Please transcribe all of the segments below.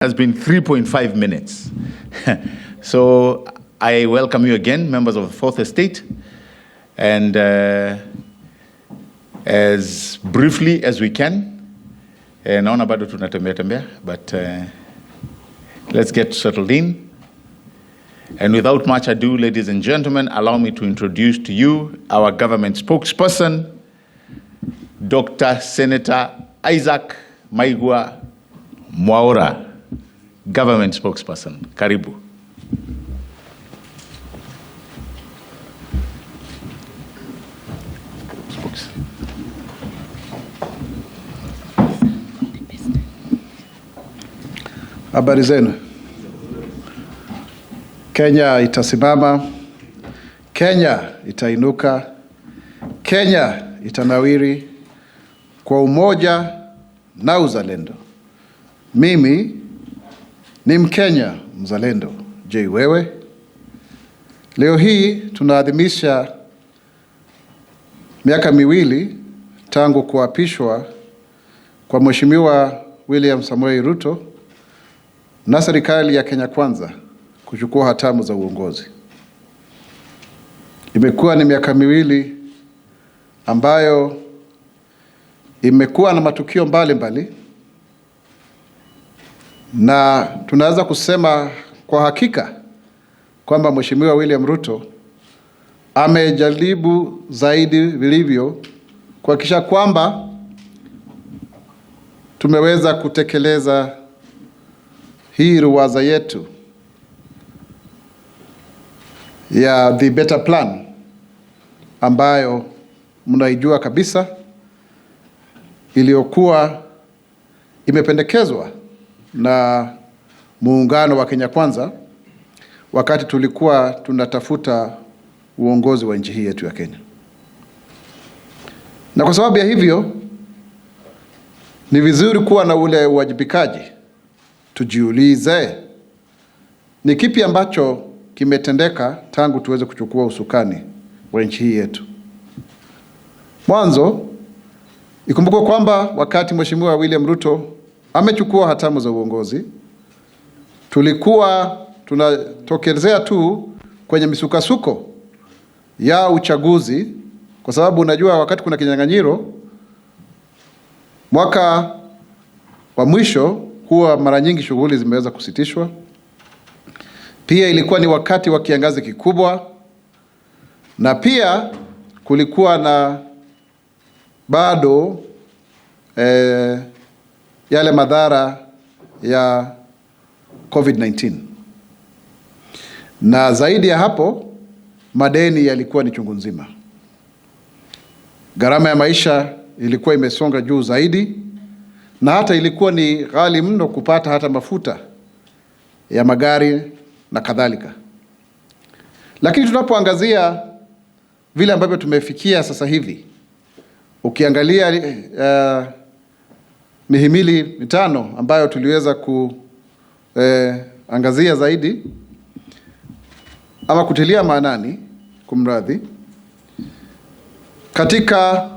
Has been 3.5 minutes. So I welcome you again, members of the Fourth Estate, and as briefly as we can, naona bado tunatembea, but let's get settled in. And without much ado, ladies and gentlemen, allow me to introduce to you our government spokesperson, Dr. Senator Isaac MWAURA, government spokesperson. Karibu. Habari zenu. Kenya itasimama, Kenya itainuka, Kenya itanawiri kwa umoja na uzalendo. Mimi ni Mkenya mzalendo. Je, wewe? Leo hii tunaadhimisha miaka miwili tangu kuapishwa kwa Mheshimiwa William Samoei Ruto na serikali ya Kenya Kwanza kuchukua hatamu za uongozi. Imekuwa ni miaka miwili ambayo imekuwa na matukio mbalimbali, na tunaweza kusema kwa hakika kwamba Mheshimiwa William Ruto amejaribu zaidi vilivyo kuhakikisha kwamba tumeweza kutekeleza hii ruwaza yetu ya the better plan ambayo mnaijua kabisa, iliyokuwa imependekezwa na muungano wa Kenya Kwanza wakati tulikuwa tunatafuta uongozi wa nchi hii yetu ya Kenya. Na kwa sababu ya hivyo ni vizuri kuwa na ule uwajibikaji. Tujiulize, ni kipi ambacho kimetendeka tangu tuweze kuchukua usukani wa nchi hii yetu? Mwanzo, ikumbukwe kwamba wakati Mheshimiwa William Ruto amechukua hatamu za uongozi, tulikuwa tunatokelezea tu kwenye misukasuko ya uchaguzi, kwa sababu unajua wakati kuna kinyang'anyiro mwaka wa mwisho huwa mara nyingi shughuli zimeweza kusitishwa. Pia ilikuwa ni wakati wa kiangazi kikubwa, na pia kulikuwa na bado yale madhara ya COVID-19. Na zaidi ya hapo, madeni yalikuwa ni chungu nzima. Gharama ya maisha ilikuwa imesonga juu zaidi, na hata ilikuwa ni ghali mno kupata hata mafuta ya magari na kadhalika. Lakini tunapoangazia vile ambavyo tumefikia sasa hivi, ukiangalia mihimili mitano ambayo tuliweza kuangazia zaidi ama kutilia maanani, kumradhi, katika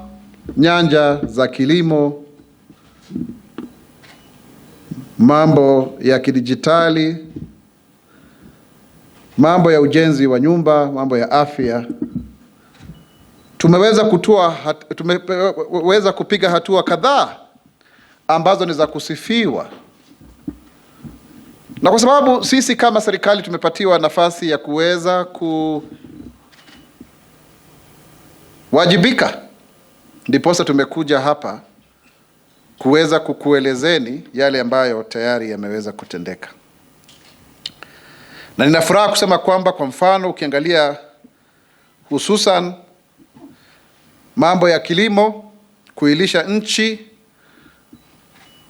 nyanja za kilimo, mambo ya kidijitali, mambo ya ujenzi wa nyumba, mambo ya afya, tumeweza kupiga hatua kadhaa ambazo ni za kusifiwa. Na kwa sababu sisi kama serikali tumepatiwa nafasi ya kuweza kuwajibika, ndiposa tumekuja hapa kuweza kukuelezeni yale ambayo tayari yameweza kutendeka. Na nina furaha kusema kwamba, kwa mfano, ukiangalia hususan mambo ya kilimo, kuilisha nchi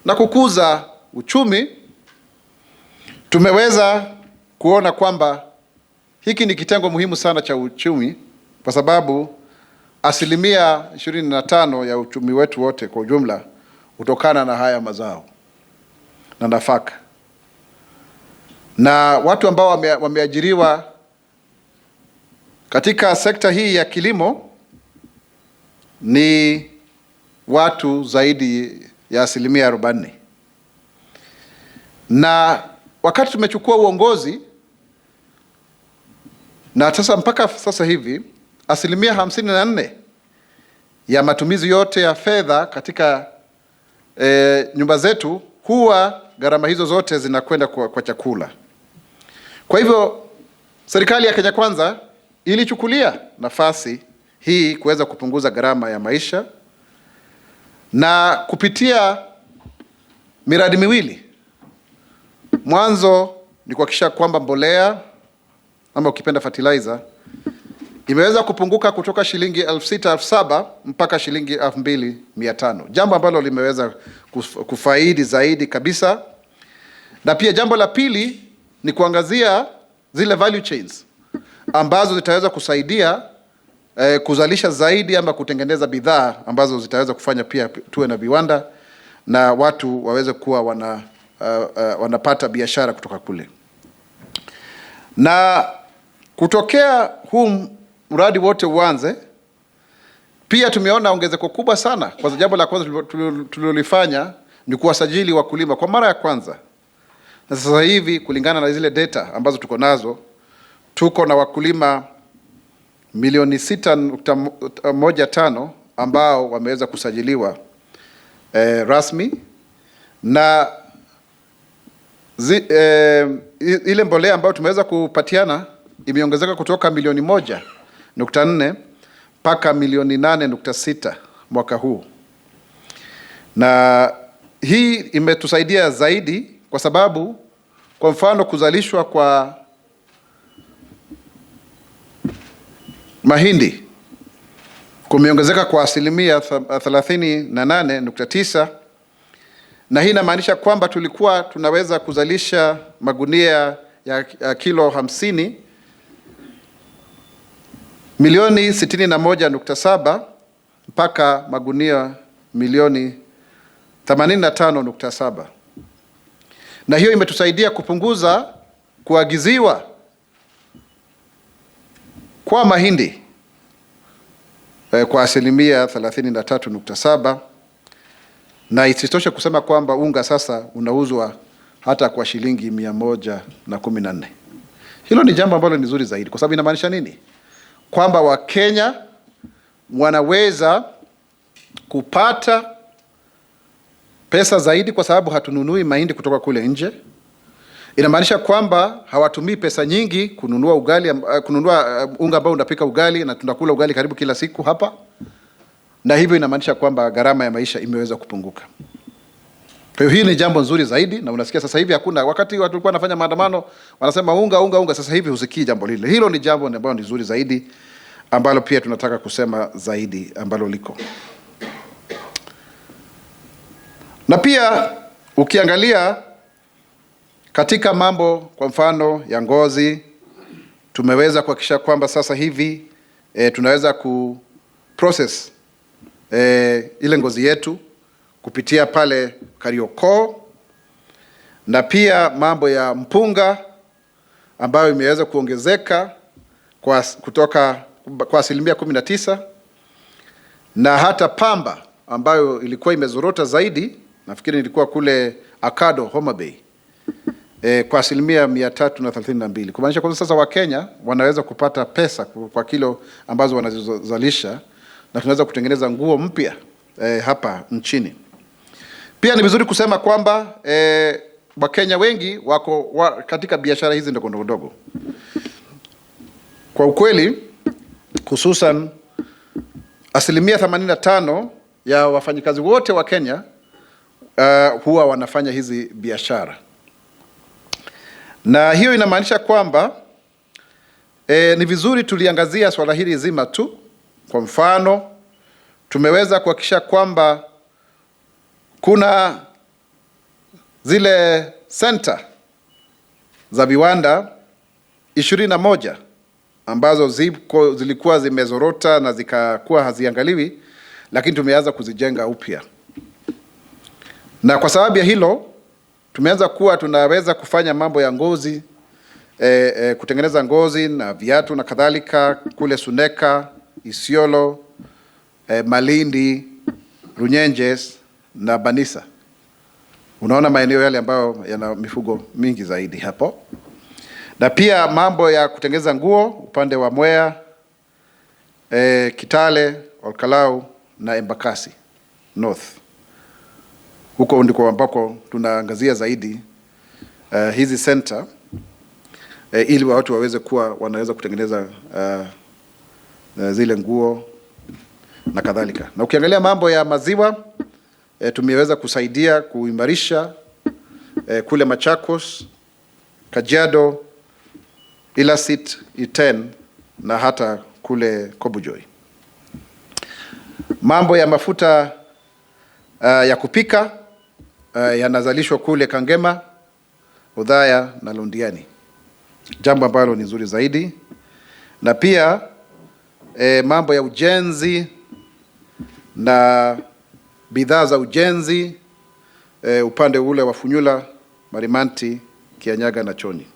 na kukuza uchumi, tumeweza kuona kwamba hiki ni kitengo muhimu sana cha uchumi, kwa sababu 25% ya uchumi wetu wote kwa ujumla hutokana na haya mazao na nafaka. Na watu ambao wameajiriwa katika sekta hii ya kilimo ni watu zaidi ya 40%. Na wakati tumechukua uongozi na sasa mpaka sasa hivi 54% ya matumizi yote ya fedha katika nyumba zetu huwa gharama hizo zote zinakwenda kwa chakula. Kwa hivyo serikali ya Kenya Kwanza ilichukulia nafasi hii kuweza kupunguza gharama ya maisha na kupitia miradi miwili. Mwanzo ni kuhakikisha kwamba mbolea ama ukipenda fertilizer imeweza kupunguka kutoka shilingi 6,000-7,000 mpaka shilingi 2,500, jambo ambalo limeweza kufaidi zaidi kabisa. Na pia jambo la pili ni kuangazia zile value chains ambazo zitaweza kusaidia kuzalisha zaidi ama kutengeneza bidhaa ambazo zitaweza kufanya pia tuwe na viwanda na watu waweze kuwa wanapata biashara kutoka kule. Na kutokea huu mradi wote uanze, pia tumeona ongezeko kubwa sana. Kwa jambo la kwanza tulilofanya ni kuwasajili wakulima kwa mara ya kwanza. Na sasa hivi kulingana na zile data ambazo tuko nazo, tuko na wakulima milioni 6.15 ambao wameweza kusajiliwa rasmi. Na ile mbolea ambayo tumeweza kupatiana imeongezeka kutoka milioni 1.4 mpaka milioni 8.6 mwaka huu. Na hii imetusaidia zaidi kwa sababu kwa mfano kuzalishwa kwa mahindi kumeongezeka kwa 38.9, na hii inamaanisha kwamba tulikuwa tunaweza kuzalisha magunia ya kilo 50 milioni 61.7 mpaka magunia milioni 85.7. Na hiyo imetusaidia kupunguza kuagiziwa kwa mahindi kwa 33.7, na isitoshe kusema kwamba unga sasa unauzwa hata kwa shilingi 114. Hilo ni jambo ambalo ni nzuri zaidi, kwa sababu inamaanisha nini? Kwamba Wakenya wanaweza kupata pesa zaidi kwa sababu hatununui mahindi kutoka kule nje. Inamaanisha kwamba hawatumii pesa nyingi kununua unga ambao unapika ugali, na tunakula ugali karibu kila siku hapa. Na hivyo inamaanisha kwamba gharama ya maisha imeweza kupunguka. Kwa hiyo hii ni jambo nzuri zaidi, na unasikia sasa hivi hakuna, wakati watu walikuwa wanafanya maandamano wanasema unga, sasa hivi husikii jambo lile. Hilo ni jambo ambalo ni nzuri zaidi ambalo pia tunataka kusema zaidi ambalo liko. Na pia ukiangalia katika mambo kwa mfano ya ngozi, tumeweza kuhakikisha kwamba sasa hivi tunaweza kuprocess ile ngozi yetu kupitia pale Kariokoo, na pia mambo ya mpunga ambayo imeweza kuongezeka kutoka kwa 19%, na hata pamba ambayo ilikuwa imezorota zaidi, nafikiri ilikuwa kule Akado, Homa Bay, kwa 332%. Kumaanisha kwa sasa Wakenya wanaweza kupata pesa kwa kilo ambazo wanazozalisha, na tunaweza kutengeneza nguo mpya hapa nchini. Pia ni vizuri kusema kwamba Wakenya wengi wako katika biashara hizi ndogo ndogo. Kwa ukweli, hususan 85% ya wafanyikazi wote wa Kenya huwa wanafanya hizi biashara. Na hiyo inamaanisha kwamba ni vizuri tuliangazia swala hili zima tu. Kwa mfano, tumeweza kuhakikisha kwamba kuna zile center za viwanda 21 ambazo zilikuwa zimezorota na zikakuwa haziangaliwi, lakini tumeanza kuzijenga upya. Na kwa sababu ya hilo tumeanza kuwa tunaweza kufanya mambo ya ngozi, kutengeneza ngozi na viatu na kadhalika kule Suneka, Isiolo, Malindi, Runyenjes na Banisa. Unaona maeneo yale ambayo yana mifugo mingi zaidi hapo. Na pia mambo ya kutengeneza nguo upande wa Mwea, Kitale, Olkalau na Embakasi North. Huko ndiko ambako tunaangazia zaidi hizi center ili watu waweze kuwa wanaweza kutengeneza zile nguo na kadhalika. Na ukiangalia mambo ya maziwa, tumeweza kusaidia kuimarisha kule Machakos, Kajiado, Ilasit, Iten na hata kule Kobujoy. Mambo ya mafuta ya kupika yanazalishwa kule Kangema, Udhaya na Londiani, jambo ambalo ni nzuri zaidi. Na pia mambo ya ujenzi na bidhaa za ujenzi upande ule wa Funyula, Marimanti, Kianyaga na Choni.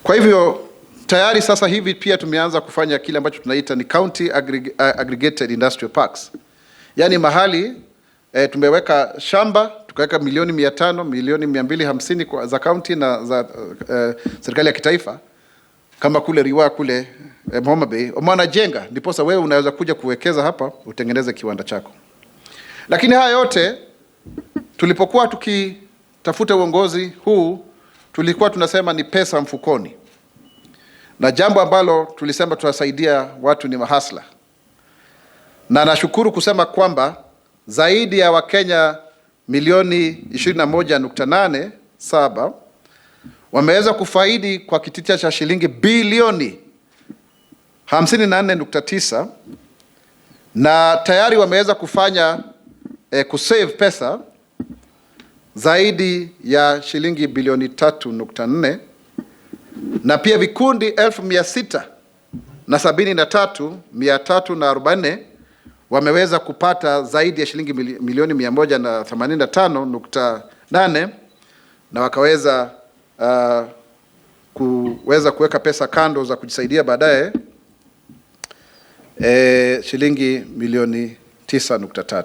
Kwa hivyo tayari sasa hivi pia tumeanza kufanya kile ambacho tunaita ni county aggregated industrial parks. Yaani mahali tumeweka shamba, tukaweka milioni 500, milioni 250 za county na za serikali ya kitaifa, kama kule Riwa kule Homa Bay, wanajenga, ndiposa wewe unaweza kuja kuwekeza hapa utengeneze kiwanda chako. Lakini haya yote tulipokuwa tukitafuta uongozi huu, tulikuwa tunasema ni pesa mfukoni. Na jambo ambalo tulisema tuwasaidia watu ni mahasla. Na nashukuru kusema kwamba zaidi ya Wakenya milioni 21.87 wameweza kufaidi kwa kitita cha shilingi bilioni 54.9, na tayari wameweza kufanya kusave pesa zaidi ya shilingi bilioni 3.4, na pia vikundi 673,340 wameweza kupata zaidi ya shilingi milioni 185.8, na wakaweza kuweka pesa kando za kujisaidia baadaye shilingi milioni 9.3.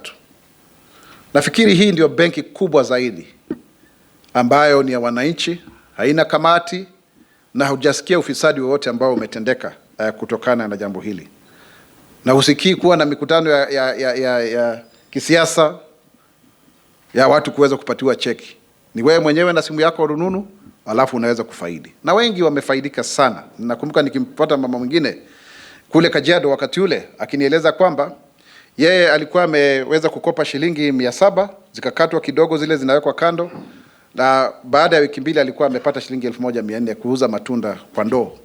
Nafikiri hii ndio benki kubwa zaidi ambayo ni ya wananchi, haina kamati na hujasikia ufisadi wowote ambao umetendeka kutokana na jambo hili. Na usikii kuwa na mikutano ya kisiasa ya watu kuweza kupatiwa cheki. Ni wewe mwenyewe na simu yako rununu, alafu unaweza kufaidi. Na wengi wamefaidika sana. Nakumbuka nikimpata mama mwingine kule Kajiado wakati ule akinieleza kwamba yeye alikuwa ameweza kukopa shilingi 700, zikakatwa kidogo, zile zinawekwa kando, na baada ya wiki mbili alikuwa amepata shilingi 1400 kuuza matunda kwa ndoo.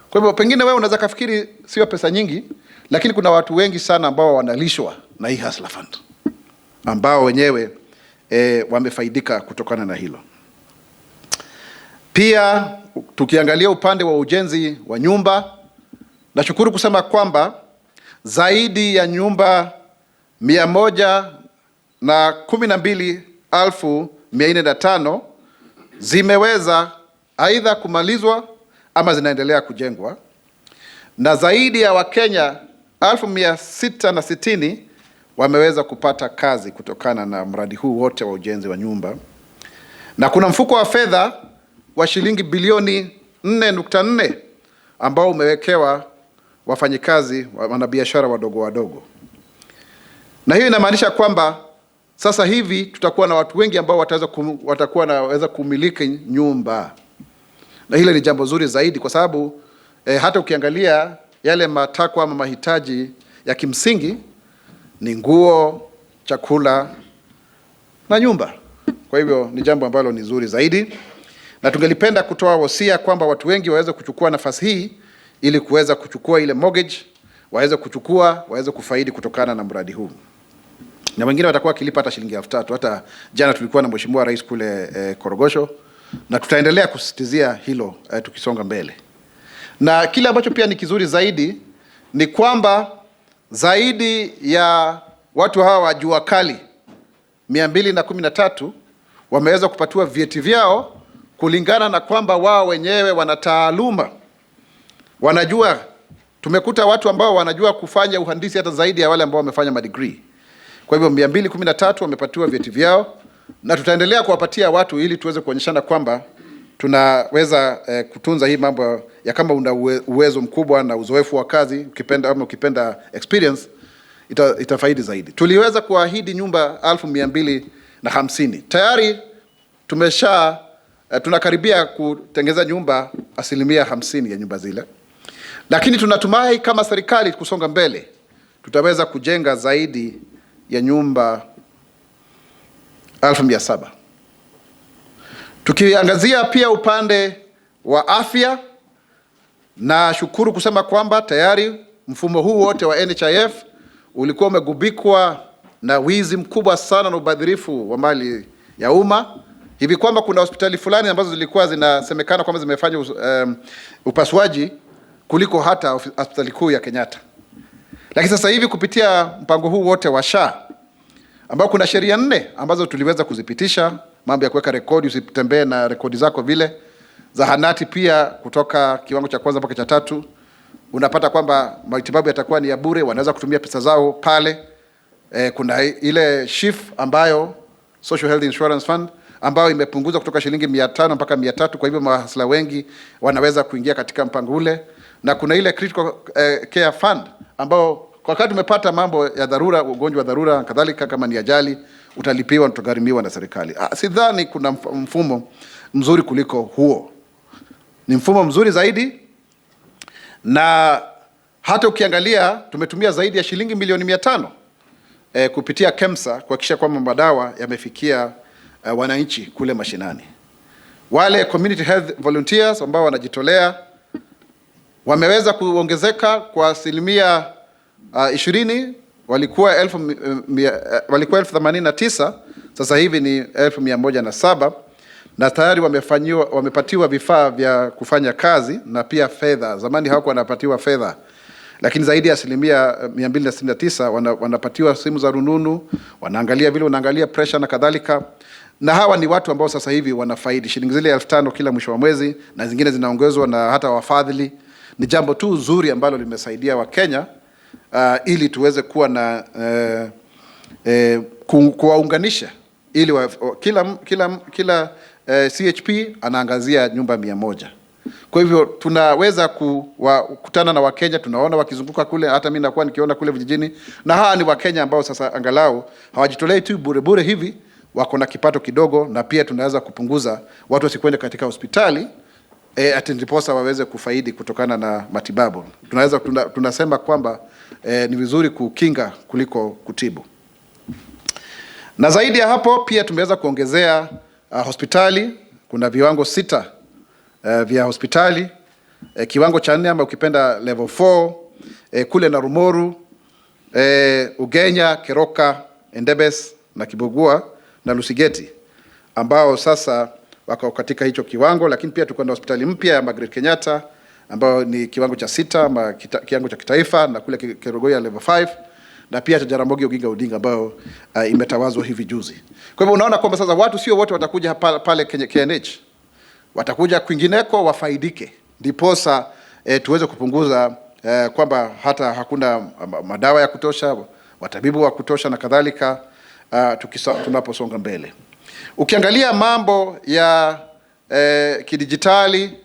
Kwa hivyo pengine wewe unaweza kafikiri sio pesa nyingi, lakini kuna watu wengi sana ambao wanalishwa na hii Hustler Fund, ambao wenyewe wamefaidika kutokana na hilo. Pia tukiangalia upande wa ujenzi wa nyumba, nashukuru kusema kwamba zaidi ya nyumba 112,405 zimeweza aidha kumalizwa ama zinaendelea kujengwa, na zaidi ya Wakenya 1,660 wameweza kupata kazi kutokana na mradi huu wote wa ujenzi wa nyumba. Na kuna mfuko wa fedha wa shilingi bilioni 4.4 ambao umewekewa wafanyikazi, wanabiashara wadogo wadogo. Na hiyo inamaanisha kwamba sasa hivi tutakuwa na watu wengi ambao watakuwa naweza kumiliki nyumba. Na hilo ni jambo zuri zaidi kwa sababu hata ukiangalia yale matakwa ama mahitaji ya kimsingi ni nguo, chakula na nyumba. Kwa hivyo ni jambo ambalo ni zuri zaidi. Na tungelipenda kutoa wosia kwamba watu wengi waweze kuchukua nafasi hii ili kuweza kuchukua ile mortgage, waweze kufaidi kutokana na mradi huu. Na wengine watakuwa kilipa hata shilingi 3,000. Hata jana tulikuwa na Mheshimiwa Rais kule Korogosho, na tutaendelea kusisitizia hilo tukisonga mbele. Na kile ambacho pia ni kizuri zaidi ni kwamba zaidi ya watu hawa wa jua kali 213 wameweza kupatiwa vyeti vyao kulingana na kwamba wao wenyewe wana taaluma. Wanajua, tumekuta watu ambao wanajua kufanya uhandisi hata zaidi ya wale ambao wamefanya madegree. Kwa hivyo 213 wamepatiwa vyeti vyao, na tutaendelea kuwapatia watu ili tuweze kuonyeshana kwamba tunaweza kutunza hii mambo ya kama una uwezo mkubwa na uzoefu wa kazi, ukipenda experience, itafaidi zaidi. Tuliweza kuahidi nyumba 1250. Tayari tunakaribia kutengeneza nyumba 50% ya nyumba zile. Lakini tunatumai kama serikali kusonga mbele, tutaweza kujenga zaidi ya nyumba 1700. Tukiangazia pia upande wa afya, na shukuru kusema kwamba tayari mfumo huu wote wa NHIF ulikuwa umegubikwa na wizi mkubwa sana na ubadhirifu wa mali ya umma, hivi kwamba kuna hospitali fulani ambazo zilikuwa zinasemekana kwamba zimefanya upasuaji kuliko hata hospitali kuu ya Kenyatta. Lakini sasa hivi kupitia mpango huu wote wa SHA, ambao kuna sheria 4 ambazo tuliweza kuzipitisha, mambo ya kuweka rekodi, usitembee na rekodi zako vile, zahanati pia kutoka kiwango cha kwanza mpaka cha 3, unapata kwamba matibabu yatakuwa ni ya bure, wanaweza kutumia pesa zao pale. Kuna ile SHIF ambayo Social Health Insurance Fund ambayo imepunguzwa kutoka shilingi 500 mpaka 300, kwa hivyo mahasla wengi wanaweza kuingia katika mpango ule. Na kuna ile Critical Care Fund ambao kwa wakati umepata mambo ya dharura, ugonjwa wa dharura kadhalika, kama ni ajali, utalipiwa na utagharimiwa na serikali. Sidhani kuna mfumo mzuri kuliko huo. Ni mfumo mzuri zaidi, na hata ukiangalia tumetumia zaidi ya shilingi milioni 500 kupitia KEMSA kuhakikisha kwamba madawa yamefikia wananchi kule mashinani. Wale community health volunteers ambao wanajitolea wameweza kuongezeka kwa 20%. Walikuwa 1089, sasa hivi ni 1107, na tayari wamepatiwa vifaa vya kufanya kazi na pia fedha. Zamani hawakuwa wanapatiwa fedha, lakini zaidi ya 269 wanapatiwa simu za rununu, wanaangalia vile unaangalia pressure na kadhalika. Na hawa ni watu ambao sasa hivi wanafaidi shilingi zile 1500 kila mwisho wa mwezi, na zingine zinaongezwa na hata wafadhili. Ni jambo tu zuri ambalo limesaidia Wakenya ili tuweze kuwa na kuwaunganisha, ili kila CHP anaangazia nyumba 100. Kwa hivyo tunaweza kukutana na Wakenya, tunaona wakizunguka kule, hata mimi nakuwa nikiona kule vijijini, na hawa ni Wakenya ambao sasa angalau hawajitolei tu bure hivi, wako na kipato kidogo, na pia tunaweza kupunguza watu wasikwende katika hospitali ndiposa waweze kufaidi kutokana na matibabu. Tunasema kwamba ni vizuri kukinga kuliko kutibu. Na zaidi ya hapo pia tumeweza kuongezea hospitali. Kuna viwango 6 vya hospitali. Kiwango cha 4 ama ukipenda level 4 kule na Rumoru, Ugenya, Keroka, Endebess na Kibugua na Lusigeti, ambao sasa wako katika hicho kiwango. Lakini pia tuko na hospitali mpya ya Margaret Kenyatta ambao ni kiwango cha 6 ama kiwango cha kitaifa, na kule Kerugoya level 5, na pia Jaramogi Oginga Odinga ambao imetawazwa hivi juzi. Kwa hivyo unaona kwamba sasa watu sio wote watakuja pale KNH, watakuja kwingineko wafaidike, ndiposa tuweze kupunguza kwamba hata hakuna madawa ya kutosha, watabibu wa kutosha na kadhalika tunaposonga mbele. Ukiangalia mambo ya kidijitali,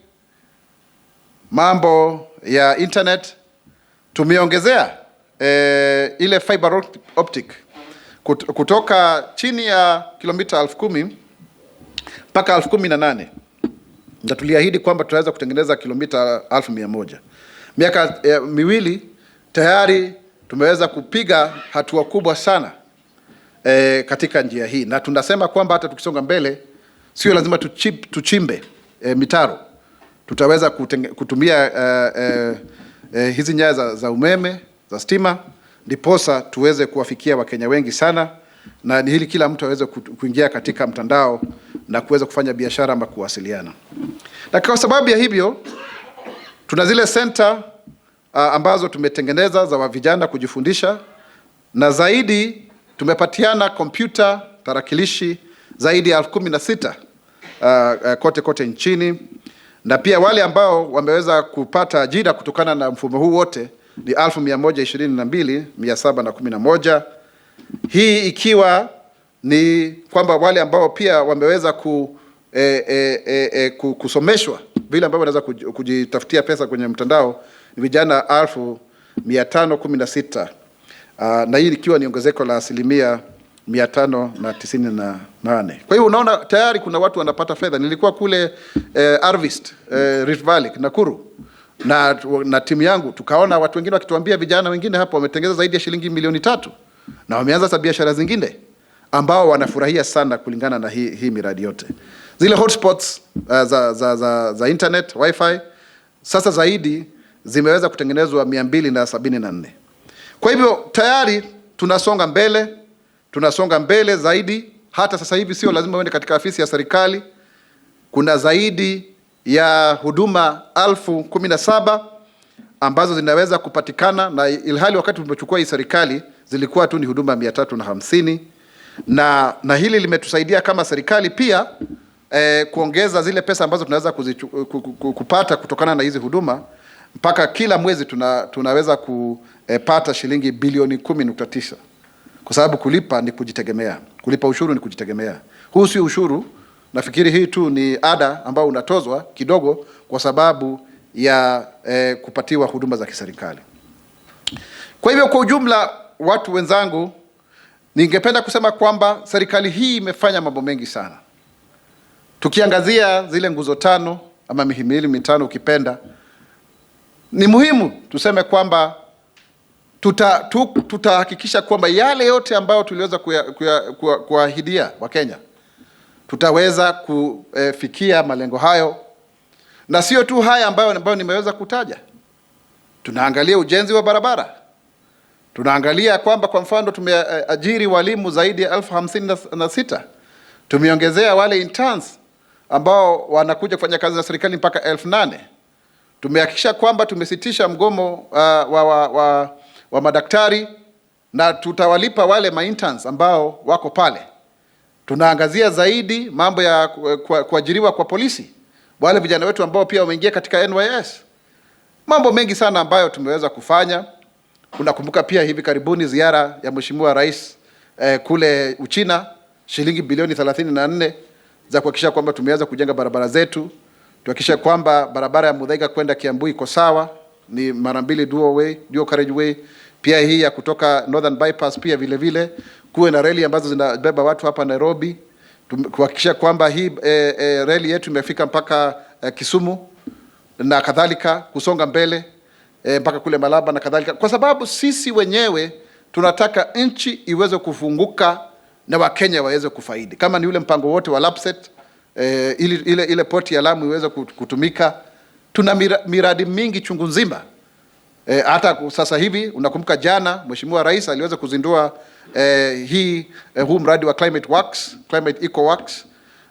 mambo ya internet, tumeongezea ile fiber optic kutoka chini ya kilomita 10,000 mpaka 18,000, na tuliahidi kwamba tutaweza kutengeneza kilomita 1100. Miaka miwili tayari tumeweza kupiga hatua kubwa sana katika njia hii, na tunasema kwamba hata tukisonga mbele sio lazima tuchimbe mitaro. Tutaweza kutumia hizi nyaya za umeme, za stima, ndiposa tuweze kuwafikia Wakenya wengi sana, na ni hili kila mtu aweze kuingia katika mtandao na kuweza kufanya biashara ama kuwasiliana. Na kwa sababu ya hivyo tuna zile center ambazo tumetengeneza za vijana kujifundisha, na zaidi tumepatiana kompyuta, tarakilishi zaidi ya 16 kote nchini, na pia wale ambao wameweza kupata ajira kutokana na mfumo huu wote ni 1122,711. Hii ikiwa ni kwamba wale ambao pia wameweza kusomeshwa vile ambao wanaweza kujitafutia pesa kwenye mtandao ni vijana 1516, na hii ikiwa ni ongezeko la 598. Kwa hiyo unaona tayari kuna watu wanapata fedha. Nilikuwa kule Arvist, Rift Valley, Nakuru na timu yangu, tukaona watu wengine wakituambia vijana wengine hapo wametengeza zaidi ya shilingi milioni 3 na wameanza sa biashara zingine ambao wanafurahia sana kulingana na hii miradi yote. Zile hotspots za internet wifi sasa zaidi zimeweza kutengenezwa 274. Kwa hivyo tayari tunasonga mbele zaidi. Hata sasa hivi sio lazima uende katika afisi ya serikali. Kuna zaidi ya huduma 17,000 ambazo zinaweza kupatikana, na ilhali wakati tumechukua hii serikali zilikuwa tu ni huduma 350, na hili limetusaidia kama serikali pia kuongeza zile pesa ambazo tunaweza kupata kutokana na hizi huduma. Mpaka kila mwezi tunaweza kupata shilingi bilioni 10.9, kwa sababu kulipa ni kujitegemea, kulipa ushuru ni kujitegemea. Huu si ushuru, nafikiri hii tu ni ada ambao unatozwa kidogo kwa sababu ya kupatiwa huduma za kiserikali. Kwa hivyo kwa ujumla, watu wenzangu, ningependa kusema kwamba serikali hii imefanya mambo mengi sana. Tukiangazia zile nguzo 5 ama mihimili 5 ukipenda, ni muhimu tuseme kwamba tutahakikisha kwamba yale yote ambayo tuliweza kuahidia Wakenya tutaweza kufikia malengo hayo, na sio tu haya ambayo nimeweza kutaja. Tunaangalia ujenzi wa barabara, tunaangalia kwamba kwa mfano tumeajiri walimu zaidi ya 56,000, tumeongezea wale interns ambao wanakuja kufanya kazi za serikali mpaka 8,000. Tumehakikisha kwamba tumesitisha mgomo wa madaktari na tutawalipa wale interns ambao wako pale. Tunaangazia zaidi mambo ya kuajiriwa kwa polisi, wale vijana wetu ambao pia wameingia katika NYS. Mambo mengi sana ambayo tumeweza kufanya. Unakumbuka pia hivi karibuni ziara ya Mheshimiwa Rais kule Uchina, shilingi bilioni 34 za kuhakikisha kwamba tumeweza kujenga barabara zetu. Tuhakikisha kwamba barabara ya Muthaiga kwenda Kiambu iko sawa, ni mara 2 dual carriageway. Pia hii ya kutoka Northern Bypass pia vile vile kuwe na reli ambazo zinabeba watu hapa Nairobi. Kuhakikisha kwamba hii reli yetu imefika mpaka Kisumu na kadhalika, kusonga mbele mpaka kule Malaba na kadhalika, kwa sababu sisi wenyewe tunataka nchi iweze kufunguka na Wakenya waweze kufaidi. Kama ni ule mpango wote wa Lapset, ile poti ya Lamu iweze kutumika. Tuna miradi mingi chungu nzima. Hata sasa hivi unakumbuka jana Mheshimiwa Rais aliweza kuzindua huu mradi wa Climate Eco Works,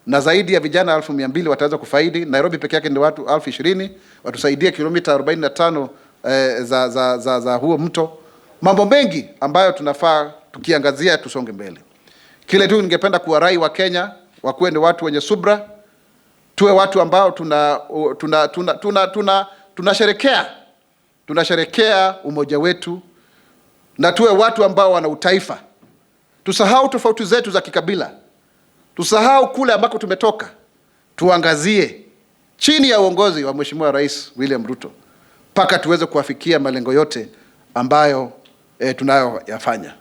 na zaidi ya vijana 200,000 wataweza kufaidi. Nairobi peke yake ndio watu 20,000 watusaidia kilomita 45 za huo mto. Mambo mengi ambayo tunafaa tukiangazia tusonge mbele. Kile tu ningependa kuwarai wa Kenya wakuwe ni watu wenye subra, tuwe watu ambao tunasherekea umoja wetu, na tuwe watu ambao wana utaifa. Tusahau tofauti zetu za kikabila, tusahau kule ambako tumetoka, tuangazie chini ya uongozi wa Mheshimiwa Rais William Ruto mpaka tuweze kuafikia malengo yote ambayo tunayoyafanya,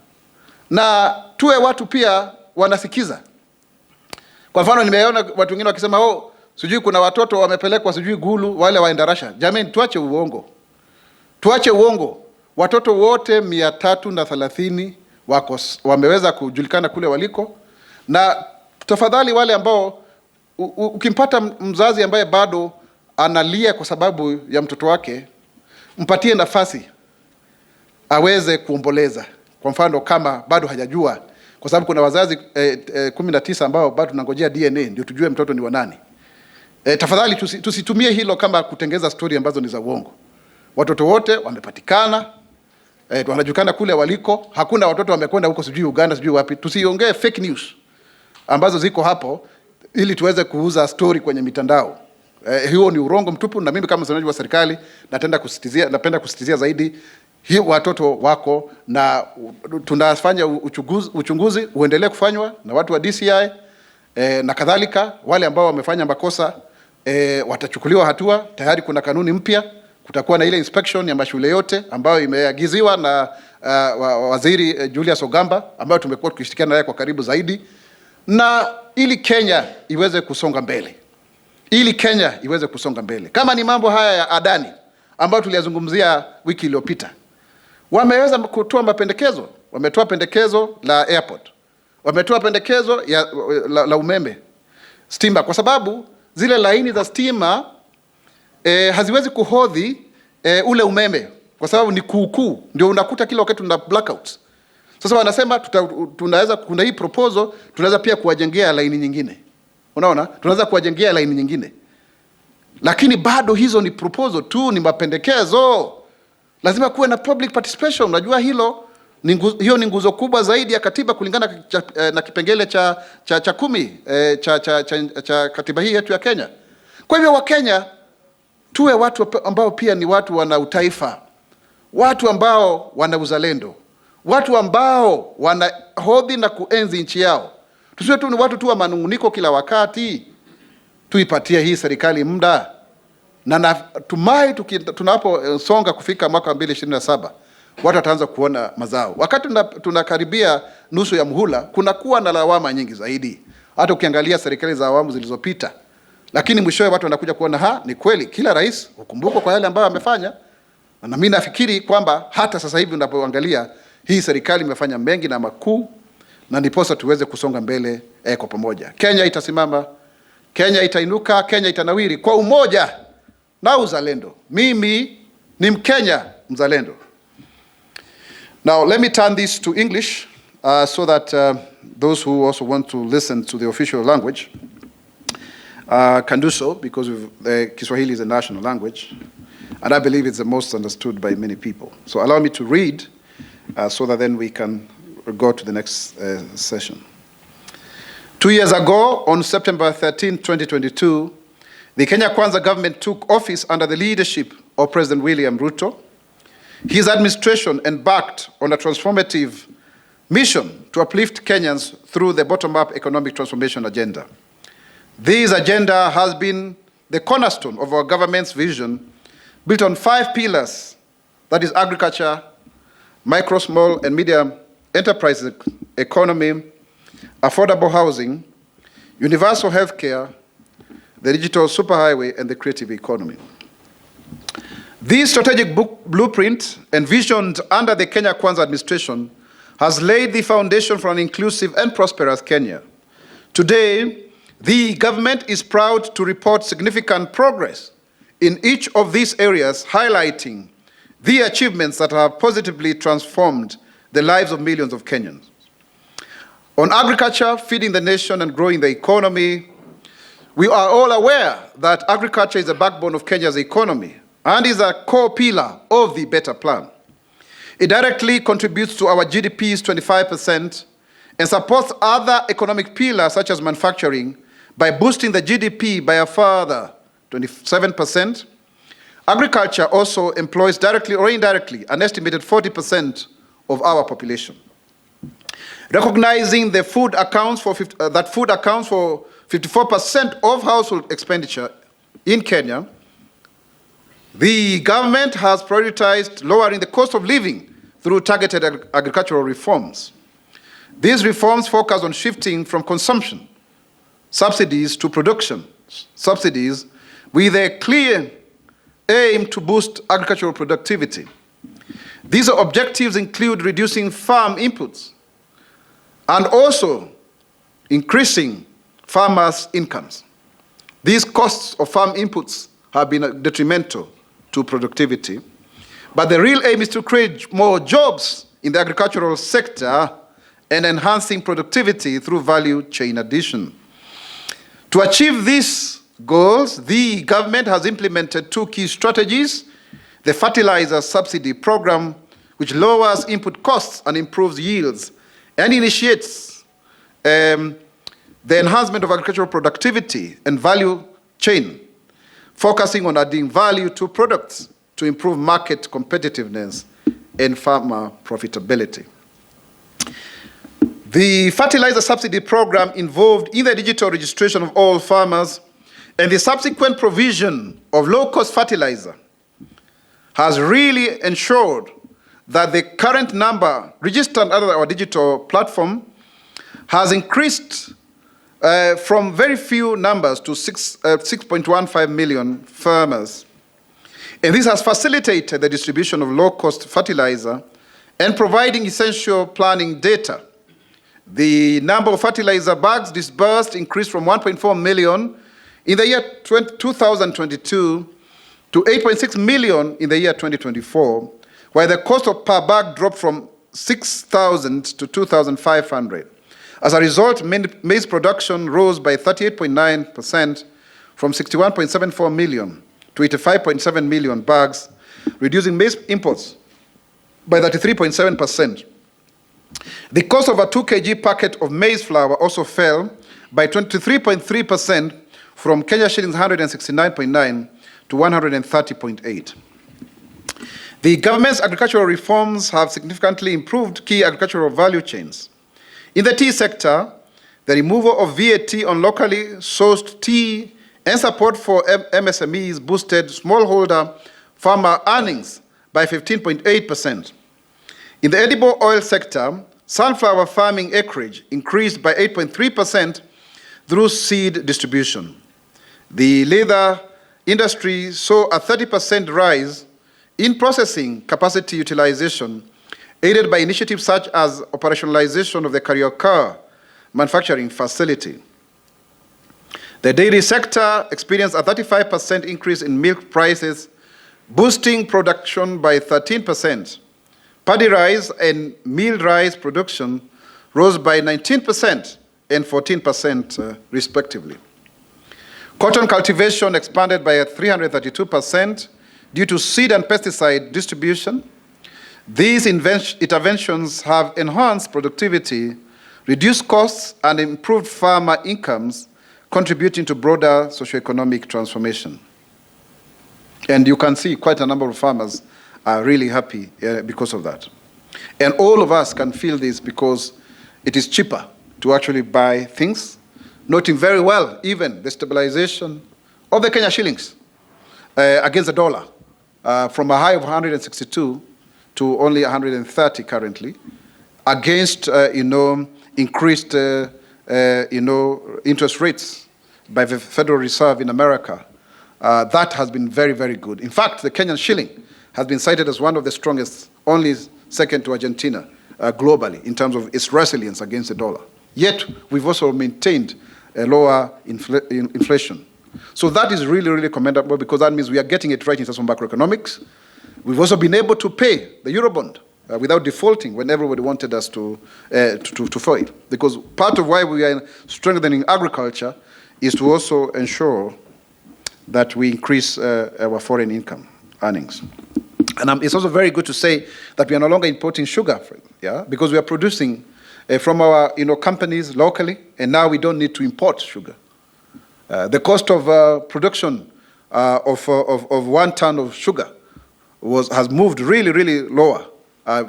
na tuwe watu pia wanasikiza. Kwa mfano nimeona watu wengine wakisema sijui kuna watoto wamepelekwa sijui Gulu wale waenda Russia. Jamani, tuache uongo. Tuache uongo. Watoto wote 330 wameweza kujulikana kule waliko, na tafadhali wale ambao ukimpata mzazi ambaye bado analia kwa sababu ya mtoto wake, mpatie nafasi aweze kuomboleza. Kwa mfano kama bado hajajua, kwa sababu kuna wazazi 19 ambao bado tunangojea DNA ndio tujue mtoto ni wa nani. Tafadhali tusitumie hilo kama kutengeza story ambazo ni za uongo. Watoto wote wamepatikana, wanajulikana kule waliko. Hakuna watoto wamekwenda huko sijui Uganda sijui wapi. Tusiongee fake news ambazo ziko hapo ili tuweze kuuza story kwenye mitandao. Hiyo ni urongo mtupu, na mimi kama msemaji wa serikali napenda kusisitizia zaidi hii watoto wako, na tunafanya uchunguzi uendelee kufanywa na watu wa DCI na kadhalika. Wale ambao wamefanya makosa watachukuliwa hatua. Tayari kuna kanuni mpya, kutakuwa na ile inspection ya mashule yote ambayo imeagiziwa na waziri Julius Ogamba, ambayo tumekuwa tukishirikiana naye kwa karibu zaidi, na ili Kenya iweze kusonga mbele. Kama ni mambo haya ya Adani ambayo tuliyazungumzia wiki iliyopita, wameweza kutoa mapendekezo. Wametoa pendekezo la airport, wametoa pendekezo la umeme, stima, kwa sababu zile laini za stima haziwezi kuhodhi ule umeme, kwa sababu ni kuukuu, ndio unakuta kila wakati tuna blackouts. Sasa wanasema tunaweza, kuna hii proposal, tunaweza pia kuwajengea laini nyingine. Unaona, tunaweza kuwajengea laini nyingine, lakini bado hizo ni proposal tu, ni mapendekezo. Lazima kuwe na public participation. Unajua hiyo ni nguzo kubwa zaidi ya katiba kulingana na kipengele cha 10 cha katiba hii yetu ya Kenya. Kwa hivyo Wakenya tuwe watu ambao pia ni watu wana utaifa, watu ambao wana uzalendo, watu ambao wanahodhi na kuenzi nchi yao. Tusiwe tu ni watu tu wa manunguniko kila wakati. Tuipatie hii serikali muda, na natumai tunaposonga kufika mwaka 2027 watu wataanza kuona mazao. Wakati tunakaribia nusu ya muhula, kunakuwa na lawama nyingi zaidi, hata ukiangalia serikali za awamu zilizopita. Lakini mwishowe watu wanakuja kuona ni kweli kila rais hukumbukwa kwa yale ambayo amefanya. Na mimi nafikiri kwamba hata sasa hivi unapoangalia hii serikali imefanya mengi na makuu, na ndiposa tuweze kusonga mbele kwa pamoja. Kenya itasimama, Kenya itainuka, Kenya itanawiri kwa umoja na uzalendo. Mimi ni Mkenya mzalendo. Now let me turn this to English so that those who also want to listen to the official language can do so, because Kiswahili is a national language, and I believe it's the most understood by many people. So allow me to read so that then we can go to the next session. 2 years ago, on September 13, 2022, the Kenya Kwanza government took office under the leadership of President William Ruto. His administration embarked on a transformative mission to uplift Kenyans through the bottom-up economic transformation agenda. This agenda has been the cornerstone of our government's vision, built on 5 pillars, that is agriculture, micro, small, and medium enterprise economy, affordable housing, universal healthcare, the digital superhighway, and the creative economy. This strategic blueprint, envisioned under the Kenya Kwanza administration, has laid the foundation for an inclusive and prosperous Kenya. Today, the government is proud to report significant progress in each of these areas, highlighting the achievements that have positively transformed the lives of millions of Kenyans. On agriculture, feeding the nation and growing the economy, we are all aware that agriculture is the backbone of Kenya's economy and is a core pillar of the Better Plan. It directly contributes to our GDP's 25% and supports other economic pillars such as manufacturing by boosting the GDP by a further 27%. Agriculture also employs directly or indirectly an estimated 40% of our population. Recognizing that food accounts for 54% of household expenditure in Kenya, the government has prioritized lowering the cost of living through targeted agricultural reforms. These reforms focus on shifting from consumption subsidies to production subsidies with a clear aim to boost agricultural productivity. These objectives include reducing farm inputs and also increasing farmers' incomes. These costs of farm inputs have been detrimental to productivity, but the real aim is to create more jobs in the agricultural sector and enhancing productivity through value chain addition. To achieve these goals, the government has implemented 2 key strategies: the fertilizer subsidy program, which lowers input costs and improves yields, and initiates the enhancement of agricultural productivity and value chain, focusing on adding value to products to improve market competitiveness and farmer profitability. The fertilizer subsidy program involved in the digital registration of all farmers and the subsequent provision of low-cost fertilizer has really ensured that the current number registered under our digital platform has increased from very few numbers to 6.15 million farmers. And this has facilitated the distribution of low-cost fertilizer and providing essential planning data. The number of fertilizer bags disbursed increased from 1.4 million in the year 2022 to 8.6 million in the year 2024, while the cost of per bag dropped from 6,000 to 2,500. As a result, maize production rose by 38.9% from 61.74 million to 85.7 million bags, reducing maize imports by 33.7%. The cost of a 2 kg packet of maize flour also fell by 23.3% from Kenya shillings 169.9 to 130.8. The government's agricultural reforms have significantly improved key agricultural value chains. In the tea sector, the removal of VAT on locally sourced tea and support for MSMEs boosted smallholder farmer earnings by 15.8%. In the edible oil sector, sunflower farming acreage increased by 8.3% through seed distribution. The leather industry saw a 30% rise in processing capacity utilization, aided by initiatives such as operationalization of the Carioca manufacturing facility. The dairy sector experienced a 35% increase in milk prices, boosting production by 13%. Paddy rice and meal rice production rose by 19% and 14% respectively. Cotton cultivation expanded by 332% due to seed and pesticide distribution. These interventions have enhanced productivity, reduced costs, and improved farmer incomes, contributing to broader socioeconomic transformation. And you can see quite a number of farmers are really happy because of that. And all of us can feel this because it is cheaper to actually buy things, noting very well even the stabilization of the Kenya shillings against the dollar from a high of 162 to only 130 currently, against increased interest rates by the Federal Reserve in America. That has been very, very good. In fact, the Kenyan shilling has been cited as one of the strongest, only second to Argentina globally in terms of its resilience against the dollar. Yet, we've also maintained a lower inflation. So that is really, really commendable because that means we are getting it right in terms of macroeconomics. We've also been able to pay the Eurobond without defaulting when everybody wanted us to foil. Because part of why we are strengthening agriculture is to also ensure that we increase our foreign income earnings. And it's also very good to say that we are no longer importing sugar, because we are producing from our companies locally, and now we don't need to import sugar. The cost of production of 1 ton of sugar has moved really, really lower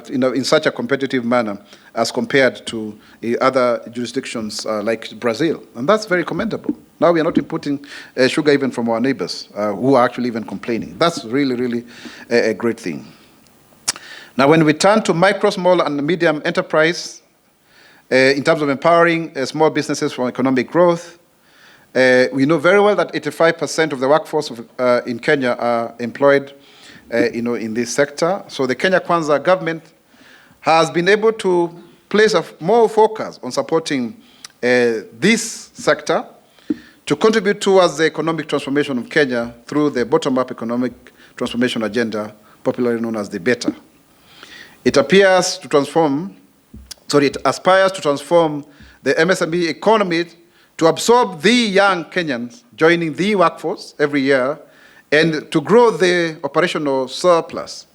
in such a competitive manner as compared to other jurisdictions like Brazil. And that's very commendable. Now we are not importing sugar even from our neighbors who are actually even complaining. That's really, really a great thing. Now when we turn to micro, small, and medium enterprise, in terms of empowering small businesses for economic growth, we know very well that 85% of the workforce in Kenya are employed in this sector. So the Kenya Kwanza government has been able to place more focus on supporting this sector to contribute towards the economic transformation of Kenya through the bottom-up economic transformation agenda, popularly known as the BETA. It aspires to transform the MSME economy to absorb the young Kenyans joining the workforce every year and to grow the operational surplus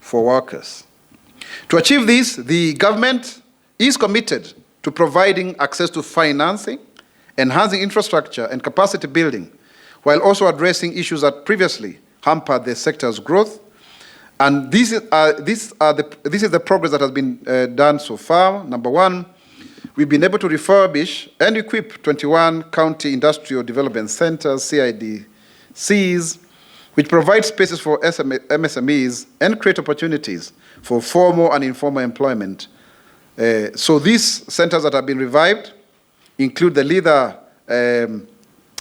for workers. To achieve this, the government is committed to providing access to financing, enhancing infrastructure and capacity building, while also addressing issues that previously hampered the sector's growth, And this is the progress that has been done so far. Number one, we've been able to refurbish and equip 21 county industrial development centers, CIDCs, which provide spaces for MSMEs and create opportunities for formal and informal employment. So these centers that have been revived include the leather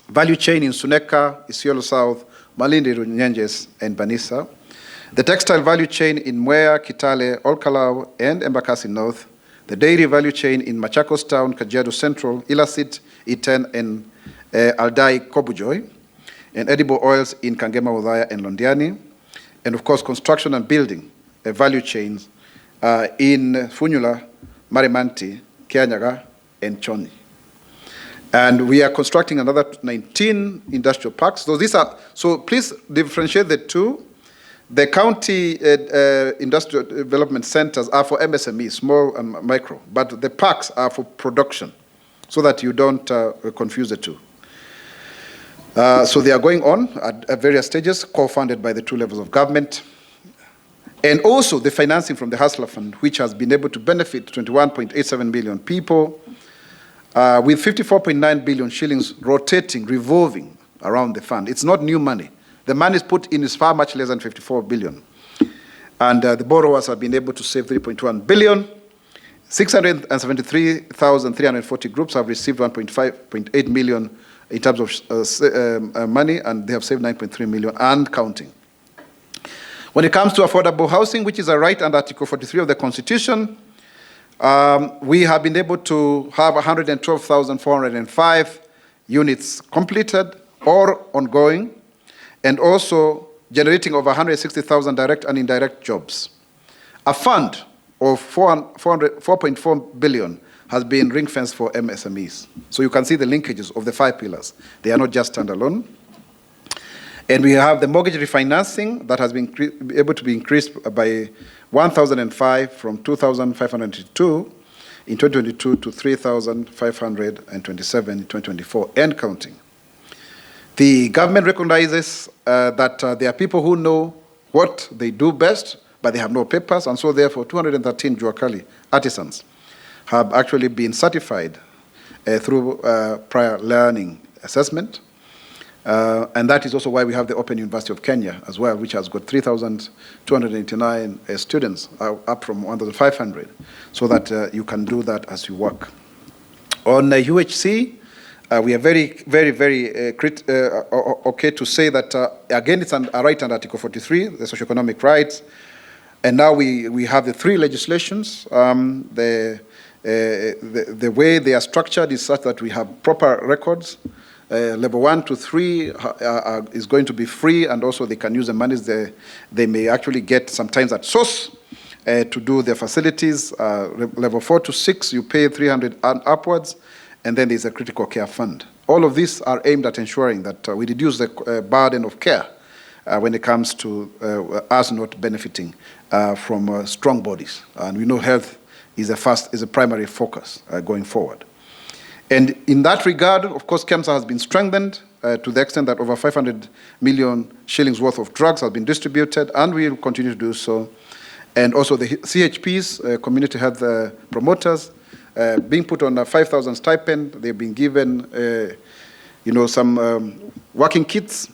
value chain in Suneka, Isiolo South, Malindi, Runyenjes, and Banisa, the textile value chain in Mwea, Kitale, Olkalau, and Embakasi North, the dairy value chain in Machakos Town, Kajiado Central, Ilasit, Iten, and Aldai, Kobujoy, and edible oils in Kangema, Udhaya, and Londiani, and of course construction and building value chains in Funyula, Marimanti, Kianyaga, and Choni. And we are constructing another 19 industrial parks. So please differentiate the two. The county industrial development centers are for MSME, small and micro, but the parks are for production, so that you don't confuse the two. So they are going on at various stages, co-funded by the two levels of government. And also the financing from the Hustler Fund, which has been able to benefit 21.87 million people, with 54.9 billion shillings rotating, revolving around the fund. It's not new money. The money is put in is far much less than 54 billion. And the borrowers have been able to save 3.1 billion. 673,340 groups have received 1.8 million in terms of money, and they have saved 9.3 million and counting. When it comes to affordable housing, which is a right under Article 43 of the Constitution, we have been able to have 112,405 units completed or ongoing, and also generating over 160,000 direct and indirect jobs. A fund of 4.4 billion has been ring-fenced for MSMEs. So you can see the linkages of the 5 pillars. They are not just standalone. And we have the mortgage refinancing that has been able to be increased by 1,005 from 2,502 in 2022 to 3,527 in 2024 and counting. The government recognizes that there are people who know what they do best, but they have no papers, and so therefore 213 Juakali artisans have actually been certified through prior learning assessment. And that is also why we have the Open University of Kenya as well, which has got 3,289 students, up from 1,500, so that you can do that as you work. On UHC, we are very, very, very okay to say that, again, it's a right under Article 43, the socioeconomic rights, and now we have the 3 legislations. The way they are structured is such that we have proper records. Level 1 to 3 is going to be free, and also they can use the monies they may actually get sometimes at source to do their facilities. Level 4 to 6, you pay 300 and upwards, and then there's a critical care fund. All of these are aimed at ensuring that we reduce the burden of care when it comes to us not benefiting from strong bodies. And we know health is a primary focus going forward. And in that regard, of course, KEMSA has been strengthened to the extent that over 500 million shillings worth of drugs have been distributed, and we will continue to do so. And also the CHPs, community health promoters, being put on a 5,000 stipend. They've been given, some working kits,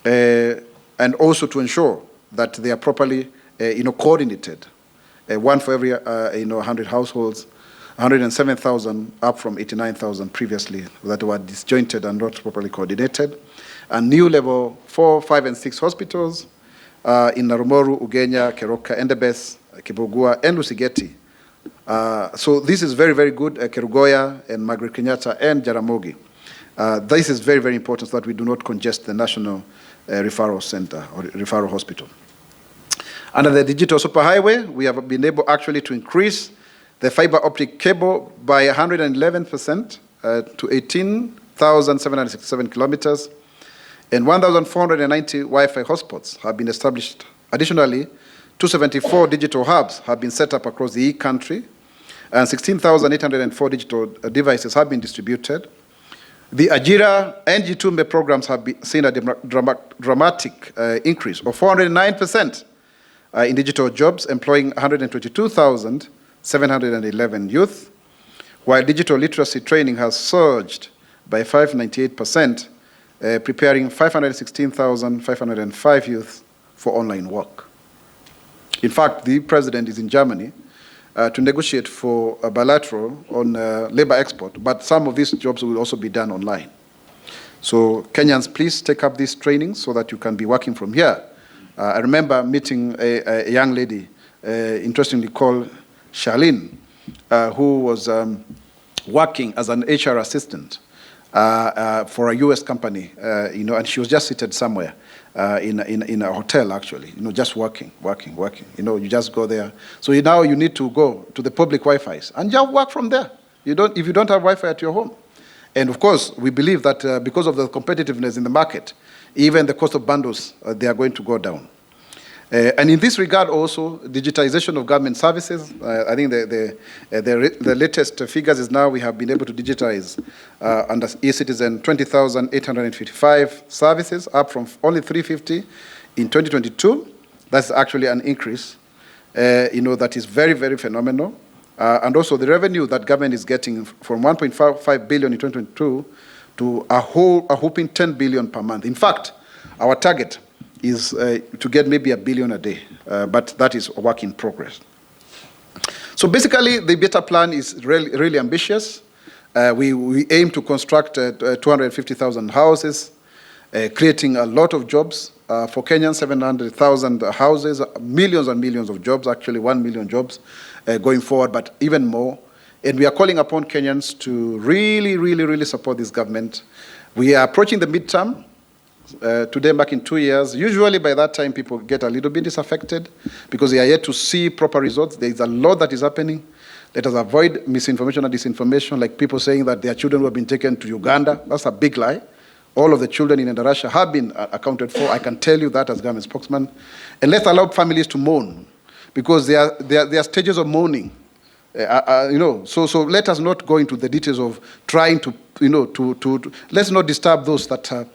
and also to ensure that they are properly, coordinated. One for every, 100 households. 107,000 up from 89,000 previously that were disjointed and not properly coordinated. And new level 4, 5, and 6 hospitals in Narumoru, Ugenya, Keroka, Endebess, Kibugua, and Lusigeti. So this is very, very good, Kerugoya and Margaret Kenyatta and Jaramogi. This is very, very important so that we do not congest the National Referral Center or Referral Hospital. Under the digital superhighway, we have been able actually to increase the fiber optic cable by 111% to 18,767 kilometers, and 1,490 Wi-Fi hotspots have been established. Additionally, 274 digital hubs have been set up across the country, and 16,804 digital devices have been distributed. The Ajira and Jitumbe programs have seen a dramatic increase of 409% in digital jobs, employing 122,711 youth, while digital literacy training has surged by 598%, preparing 516,505 youth for online work. In fact, the president is in Germany to negotiate for a bilateral on labor export, but some of these jobs will also be done online. So Kenyans, please take up these trainings so that you can be working from here. I remember meeting a young lady, interestingly called Charlene, who was working as an HR assistant for a US company, and she was just seated somewhere in a hotel, actually, just working. You just go there. So now you need to go to the public Wi-Fi's and just work from there. If you don't have Wi-Fi at your home. And of course, we believe that because of the competitiveness in the market, even the cost of bundles, they are going to go down. And in this regard also, digitization of government services, I think the latest figures is now we have been able to digitize under eCitizen 20,855 services, up from only 350 in 2022. That's actually an increase, that is very, very phenomenal. And also the revenue that government is getting from 1.55 billion in 2022 to a whopping 10 billion per month. In fact, our target is to get maybe $1 billion a day, but that is a work in progress. So basically, the Better Plan is really ambitious. We aim to construct 250,000 houses, creating a lot of jobs for Kenyans, 700,000 houses, millions and millions of jobs, actually 1 million jobs going forward, but even more. And we are calling upon Kenyans to really support this government. We are approaching the midterm. Today, back in 2 years, usually by that time people get a little bit disaffected because they are yet to see proper results. There is a lot that is happening. Let us avoid misinformation and disinformation, like people saying that their children have been taken to Uganda. That's a big lie. All of the children in Russia have been accounted for. I can tell you that as government spokesman. And let's allow families to mourn, because there are stages of mourning. So let us not go into the details of trying to let's not disturb those that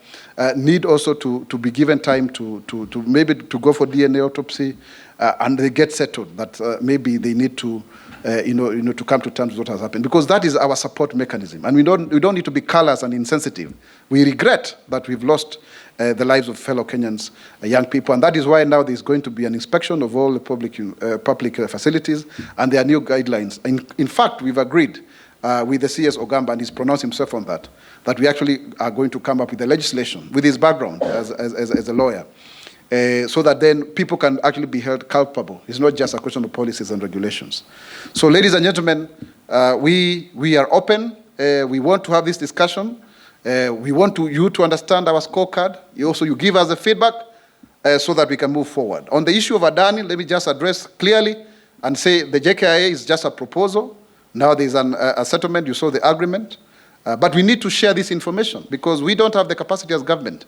need also to be given time to maybe to go for DNA autopsy, and they get settled that maybe they need to to come to terms with what has happened, because that is our support mechanism, and we don't need to be callous and insensitive. We regret that we've lost the lives of fellow Kenyans, young people, and that is why now there's going to be an inspection of all the public facilities, and there are new guidelines. In fact, we've agreed with the CS Ogamba, and he's pronounced himself on that we actually are going to come up with the legislation with his background as a lawyer, so that then people can actually be held culpable. It's not just a question of policies and regulations. So, ladies and gentlemen, we are open. We want to have this discussion. We want you to understand our scorecard. You give us the feedback so that we can move forward. On the issue of Adani, let me just address clearly and say the JKIA is just a proposal. Now there's a settlement. You saw the agreement. But we need to share this information, because we don't have the capacity as government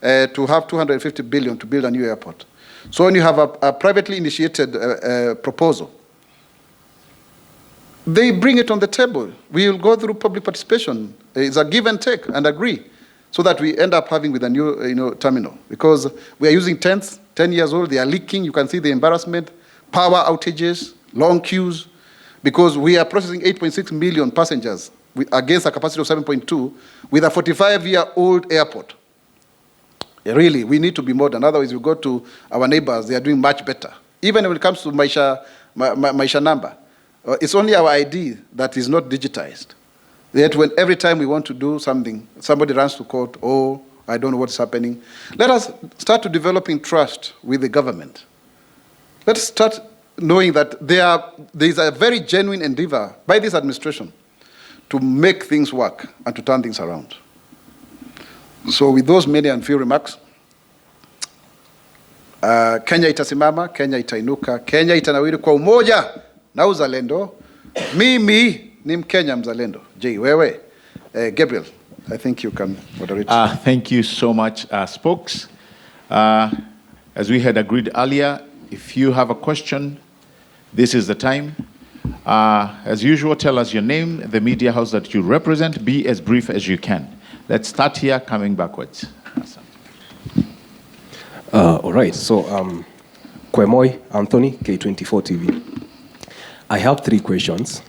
to have 250 billion to build a new airport. So when you have a privately initiated proposal, they bring it on the table. We will go through public participation. It's a give and take and agree, so that we end up having with a new terminal. Because we are using 10 years old, they are leaking. You can see the embarrassment, power outages, long queues, because we are processing 8.6 million passengers against a capacity of 7.2 with a 45-year-old airport. Really, we need to be modern. Otherwise, we go to our neighbors, they are doing much better. Even when it comes to Maisha number, it's only our ID that is not digitized. Yet when every time we want to do something, somebody runs to court, oh, I don't know what's happening. Let us start to developing trust with the government. Let's start knowing that there is a very genuine endeavor by this administration to make things work and to turn things around. So with those many and few remarks, Kenya itasimama, Kenya itainuka, Kenya itanawiri kwa umoja na uzalendo. Mimi ni Mkenya mzalendo. Wewe, Gabriel, I think you can moderate. Thank you so much, Spokes. As we had agreed earlier, if you have a question, this is the time. As usual, tell us your name, the media house that you represent. Be as brief as you can. Let's start here, coming backwards. All right. So Kwemoy Anthony, K24 TV. I have 3 questions.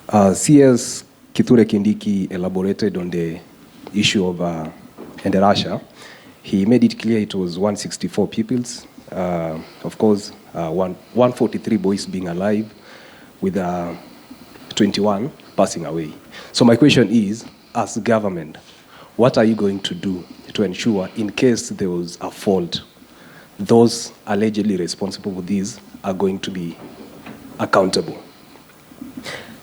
CS Kithure Kindiki elaborated on the issue of Endarasha. He made it clear it was 164 peoples. Of course, 143 boys being alive, with 21 passing away. So my question is, as government, what are you going to do to ensure, in case there was a fault, those allegedly responsible for this are going to be accountable?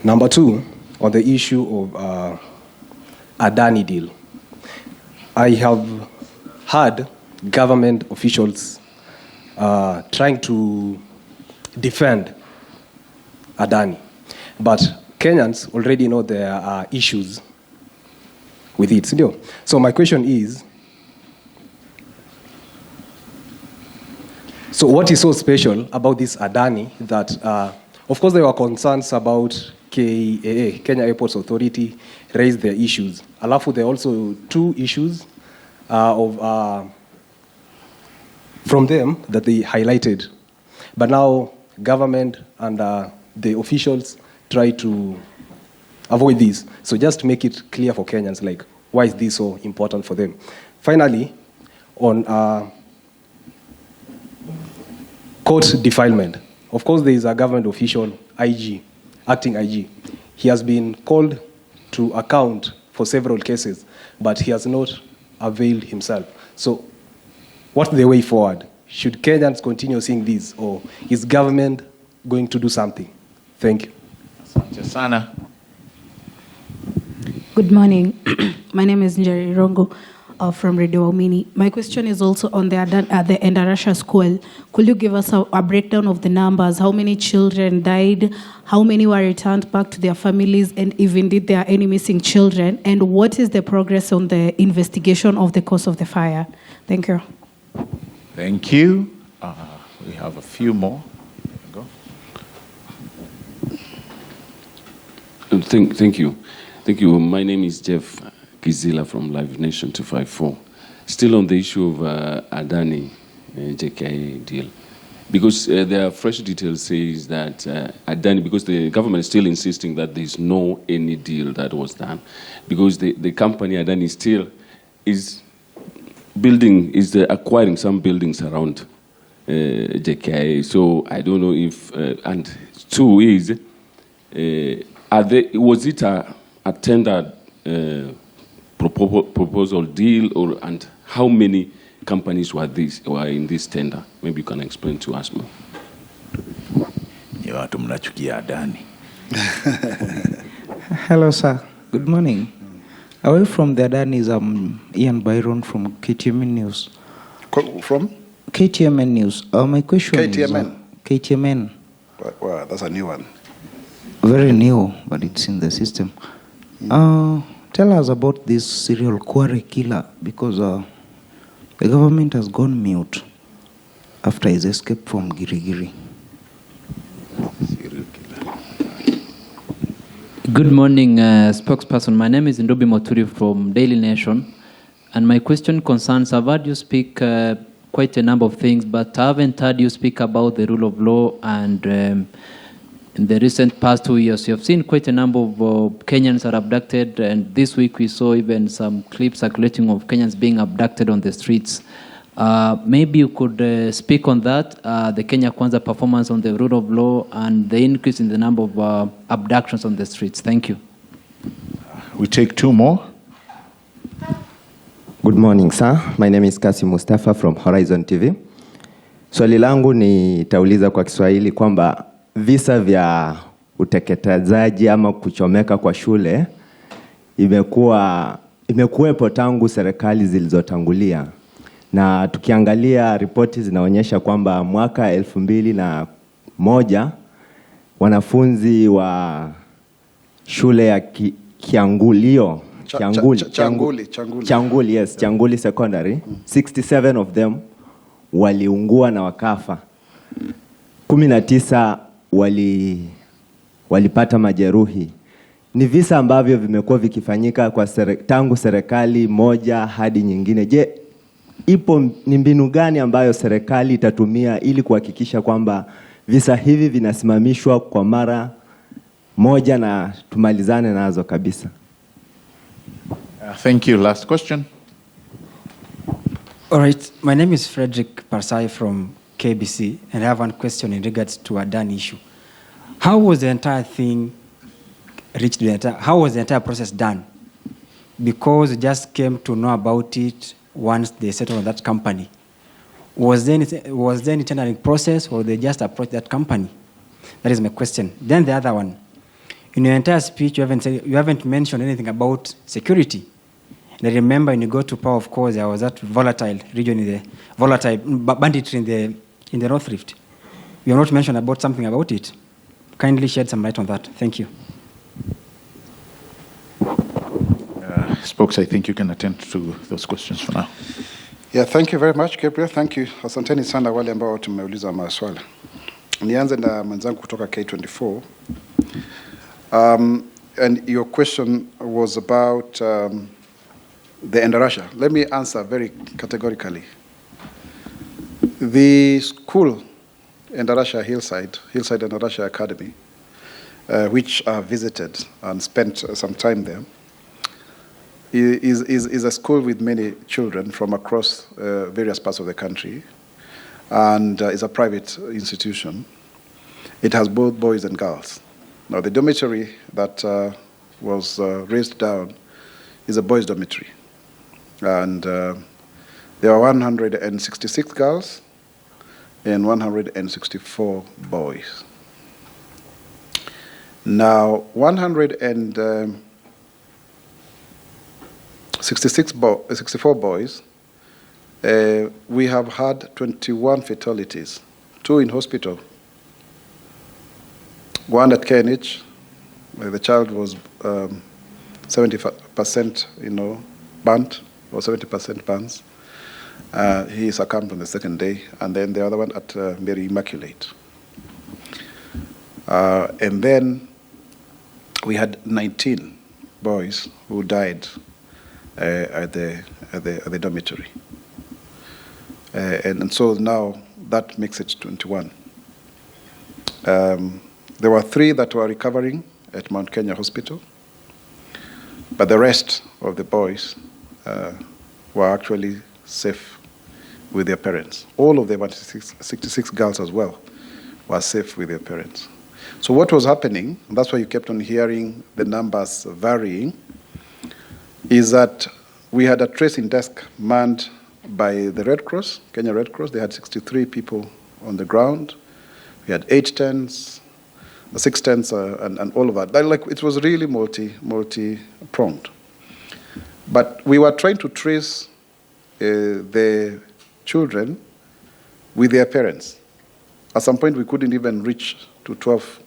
Number 2, on the issue of Adani deal. I have heard government officials trying to defend Adani, but Kenyans already know there are issues with it. So my question is, so what is so special about this Adani that, of course there were concerns about KAA, Kenya Airports Authority, raised their issues. Alafu there are also 2 issues from them that they highlighted. But now government and the officials try to avoid this. So just to make it clear for Kenyans, like, why is this so important for them? Finally, on court defilement. Of course, there is a government official, IG, acting IG. He has been called to account for several cases, but he has not availed himself. So what's the way forward? Should Kenyans continue seeing this, or is government going to do something? Thank you. Sana. Good morning. My name is Njeri Rongo from Radio Waumini. My question is also on the Endarasha school. Could you give us a breakdown of the numbers? How many children died? How many were returned back to their families? And even did there are any missing children? And what is the progress on the investigation of the cause of the fire? Thank you. Thank you. We have a few more. Go. Thank you. Thank you. My name is Jeff Kizila from Live Nation 254. Still on the issue of Adani JKA deal. Because there are fresh details says that Adani, because the government is still insisting that there's no any deal that was done. Because the company Adani still is acquiring some buildings around JKA. So I don't know if, and 2 is, was it a tender proposal deal, and how many companies were in this tender? Maybe you can explain to us more. Hello, sir. Good morning. Away from the Adanis, Ian Byron from KTMN News. From? KTMN News. My question KTMN. is... KTMN. Wow, that's a new one. Very new, but it's in the system. Tell us about this serial quarry killer, because the government has gone mute after his escape from Girigiri. Good morning, spokesperson. My name is Ndobi Moturi from Daily Nation, and my question concerns, I've heard you speak quite a number of things, but I haven't heard you speak about the rule of law. And in the recent past 2 years, you have seen quite a number of Kenyans are abducted, and this week we saw even some clips circulating of Kenyans being abducted on the streets. Maybe you could speak on that, the Kenya Kwanza performance on the rule of law and the increase in the number of abductions on the streets. Thank you. We take 2 more. Good morning, sir. My name is Kasi Mustafa from Horizon TV. Swali langu nitauliza kwa Kiswahili kwamba visa vya uteketezaji ama kuchomeka kwa shule imekuwepo tangu serikali zilizotangulia. Na tukiangalia ripoti zinaonyesha kwamba mwaka 2001 wanafunzi wa shule ya Kiangulio Changuli Secondary, 67 of them waliungua na wakafa. 19 walipata majeruhi. Ni visa ambavyo vimekuwa vikifanyika kwa tangu serikali moja hadi nyingine. Je, ni mbinu gani ambayo serikali itatumia ili kuhakikisha kwamba visa hivi vinasimamishwa kwa mara moja na tumalizane nazo kabisa? Thank you. Last question. All right. My name is Frederick Parsai from KBC, and I have one question in regards to a Adani issue. How was the entire thing reached? How was the entire process done? Because we just came to know about it once they settled on that company. Was there any tendering process, or they just approached that company? That is my question. Then the other one, in your entire speech, you haven't mentioned anything about security. And I remember when you go to Power, of course, there was that volatile region, volatile banditry in the North Rift. You have not mentioned about something about it. Kindly shed some light on that. Thank you. Spokes, I think you can attend to those questions for now. Yeah, thank you very much, Gabriel. Thank you. Asanteni sana wale ambao tumeuliza maswala. Nianze na mwenzangu kutoka K24. And your question was about the Endarasha. Let me answer very categorically. The school, Endarasha Hillside Endarasha Academy, which I visited and spent some time there, is a school with many children from across various parts of the country, and is a private institution. It has both boys and girls. Now, the dormitory that was raised down is a boys' dormitory, and there are 166 girls and 164 boys. Now, 64 boys, we have had 21 fatalities, 2 in hospital. One at KNH, where the child was 70%, burnt, or 70% burns. He succumbed on the second day, and then the other one at Mary Immaculate. And then we had 19 boys who died at the dormitory. And so now that makes it 21. There were 3 that were recovering at Mount Kenya Hospital, but the rest of the boys were actually safe with their parents. All of them, 66 girls as well, were safe with their parents. So what was happening, and that's why you kept on hearing the numbers varying, is that we had a tracing desk manned by the Red Cross, Kenya Red Cross. They had 63 people on the ground. We had 8 tents, 6 tents, and all of that. It was really multi-pronged. But we were trying to trace the children with their parents. At some point, we couldn't even reach to 12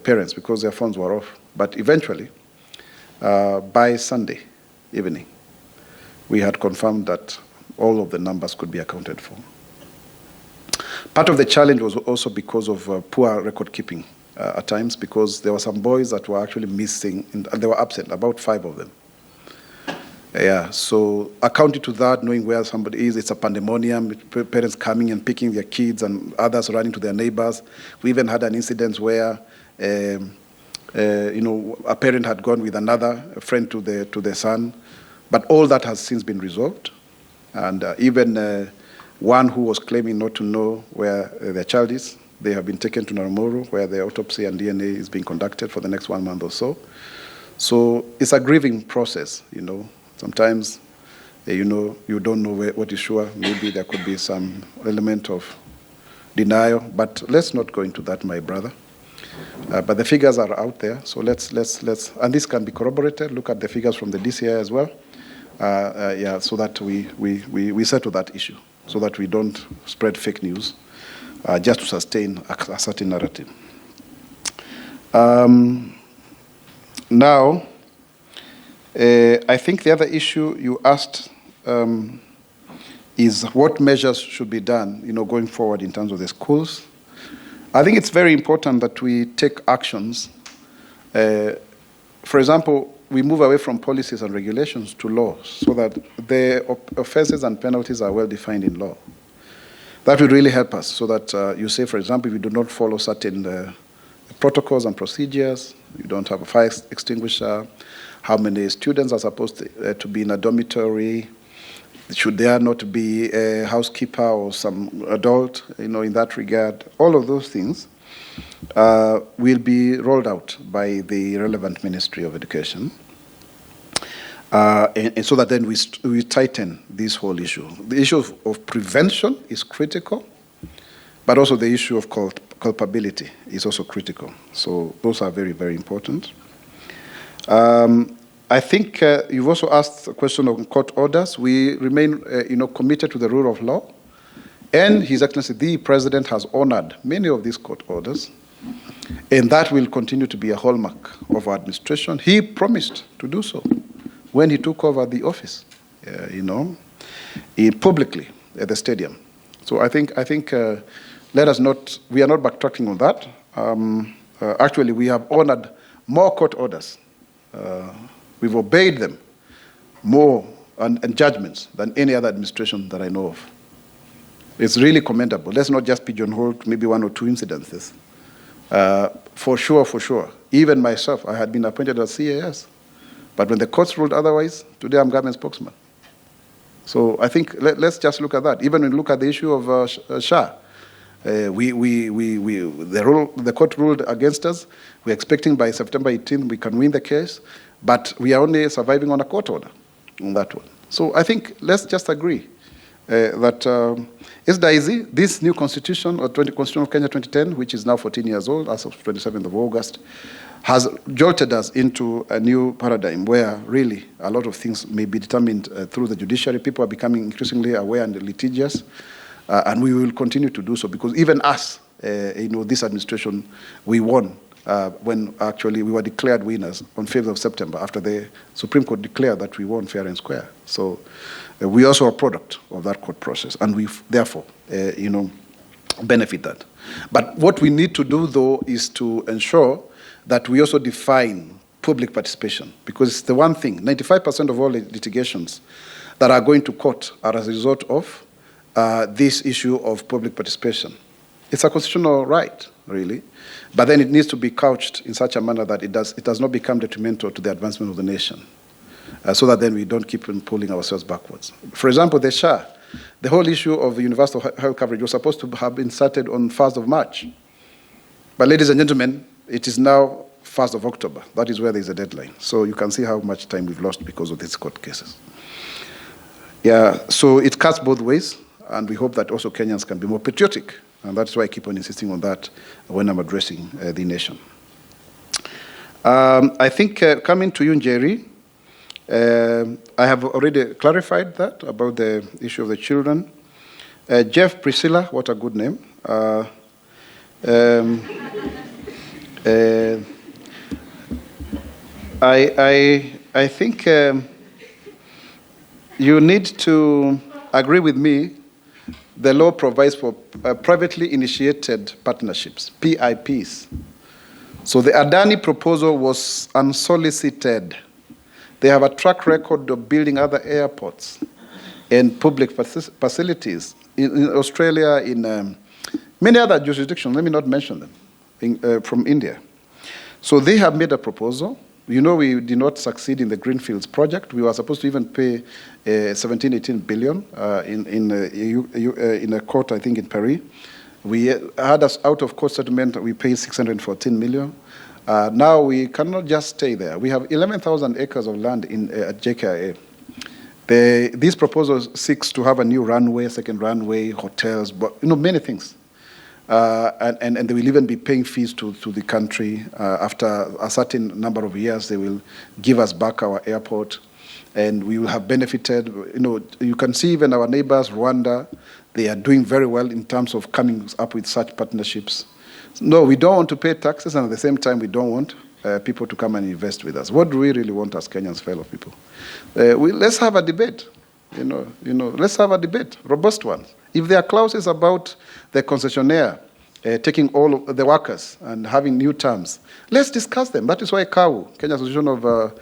parents because their phones were off. But eventually, by Sunday evening, we had confirmed that all of the numbers could be accounted for. Part of the challenge was also because of poor record keeping at times, because there were some boys that were actually missing, and they were absent, about 5 of them. Yeah, so accounting to that, knowing where somebody is, it's a pandemonium, parents coming and picking their kids and others running to their neighbors. We even had an incident where a parent had gone with another friend to the son, but all that has since been resolved. And even one who was claiming not to know where their child is, they have been taken to Naramuru, where the autopsy and DNA is being conducted for the next 1 month or so. So it's a grieving process, Sometimes, you don't know what is sure. Maybe there could be some element of denial, but let's not go into that, my brother. But the figures are out there, so let's, and this can be corroborated. Look at the figures from the DCI as well, so that we settle that issue, so that we don't spread fake news, just to sustain a certain narrative. Now, I think the other issue you asked is what measures should be done, going forward in terms of the schools. I think it's very important that we take actions. For example, we move away from policies and regulations to law so that the offenses and penalties are well defined in law. That would really help us so that you say, for example, if you do not follow certain protocols and procedures, you don't have a fire extinguisher, how many students are supposed to be in a dormitory, should there not be a housekeeper or some adult, in that regard, all of those things will be rolled out by the relevant Ministry of Education. And so that then we tighten this whole issue. The issue of prevention is critical, but also the issue of culpability is also critical. So those are very, very important. I think you've also asked a question on court orders. We remain, committed to the rule of law, and His Excellency the President has honored many of these court orders, and that will continue to be a hallmark of our administration. He promised to do so when he took over the office, publicly at the stadium. So I think let us not, we are not backtracking on that. Actually, we have honored more court orders. We've obeyed them more and judgments than any other administration that I know of. It's really commendable. Let's not just pigeonhole maybe one or two incidences. For sure. Even myself, I had been appointed as CAS. But when the courts ruled otherwise, today I'm government spokesman. So I think let's just look at that. Even when we look at the issue of SHA, the court ruled against us. We're expecting by September 18th we can win the case, but we are only surviving on a court order on that one. So I think let's just agree that it's dicey. This new constitution, or Constitution of Kenya 2010, which is now 14 years old as of 27th of August, has jolted us into a new paradigm where really a lot of things may be determined through the judiciary. People are becoming increasingly aware and litigious, and we will continue to do so because even us, this administration, we won when actually we were declared winners on 5th of September after the Supreme Court declared that we won fair and square. So we also are a product of that court process, and we therefore, benefit that. But what we need to do, though, is to ensure that we also define public participation, because it's the one thing, 95% of all litigations that are going to court are as a result of this issue of public participation. It's a constitutional right, really, but then it needs to be couched in such a manner that it does not become detrimental to the advancement of the nation, so that then we don't keep on pulling ourselves backwards. For example, the SHA, the whole issue of universal health coverage was supposed to have been started on 1st of March. But ladies and gentlemen, it is now 1st of October. That is where there is a deadline. So you can see how much time we've lost because of these court cases. Yeah, so it cuts both ways, and we hope that also Kenyans can be more patriotic. And that's why I keep on insisting on that when I'm addressing the nation. I think coming to you, Njeri, I have already clarified that about the issue of the children. Jeff Priscilla, what a good name. I think you need to agree with me. The law provides for privately initiated partnerships, PIPs. So the Adani proposal was unsolicited. They have a track record of building other airports and public facilities in Australia, in many other jurisdictions. Let me not mention them, from India. So they have made a proposal. We did not succeed in the Greenfields project. We were supposed to even pay 18 billion in a court, I think, in Paris. We had us out of court settlement. We paid 614 million. Now we cannot just stay there. We have 11,000 acres of land at JKIA. This proposal seeks to have a new runway, second runway, hotels, but many things. And they will even be paying fees to the country. After a certain number of years, they will give us back our airport, and we will have benefited. You can see even our neighbors, Rwanda, they are doing very well in terms of coming up with such partnerships. No, we don't want to pay taxes, and at the same time, we don't want people to come and invest with us. What do we really want as Kenyans, fellow people? Let's have a debate. Let's have a debate, robust one. If there are clauses about the concessionaire taking all of the workers and having new terms, let's discuss them. That is why KAU, Kenya Association of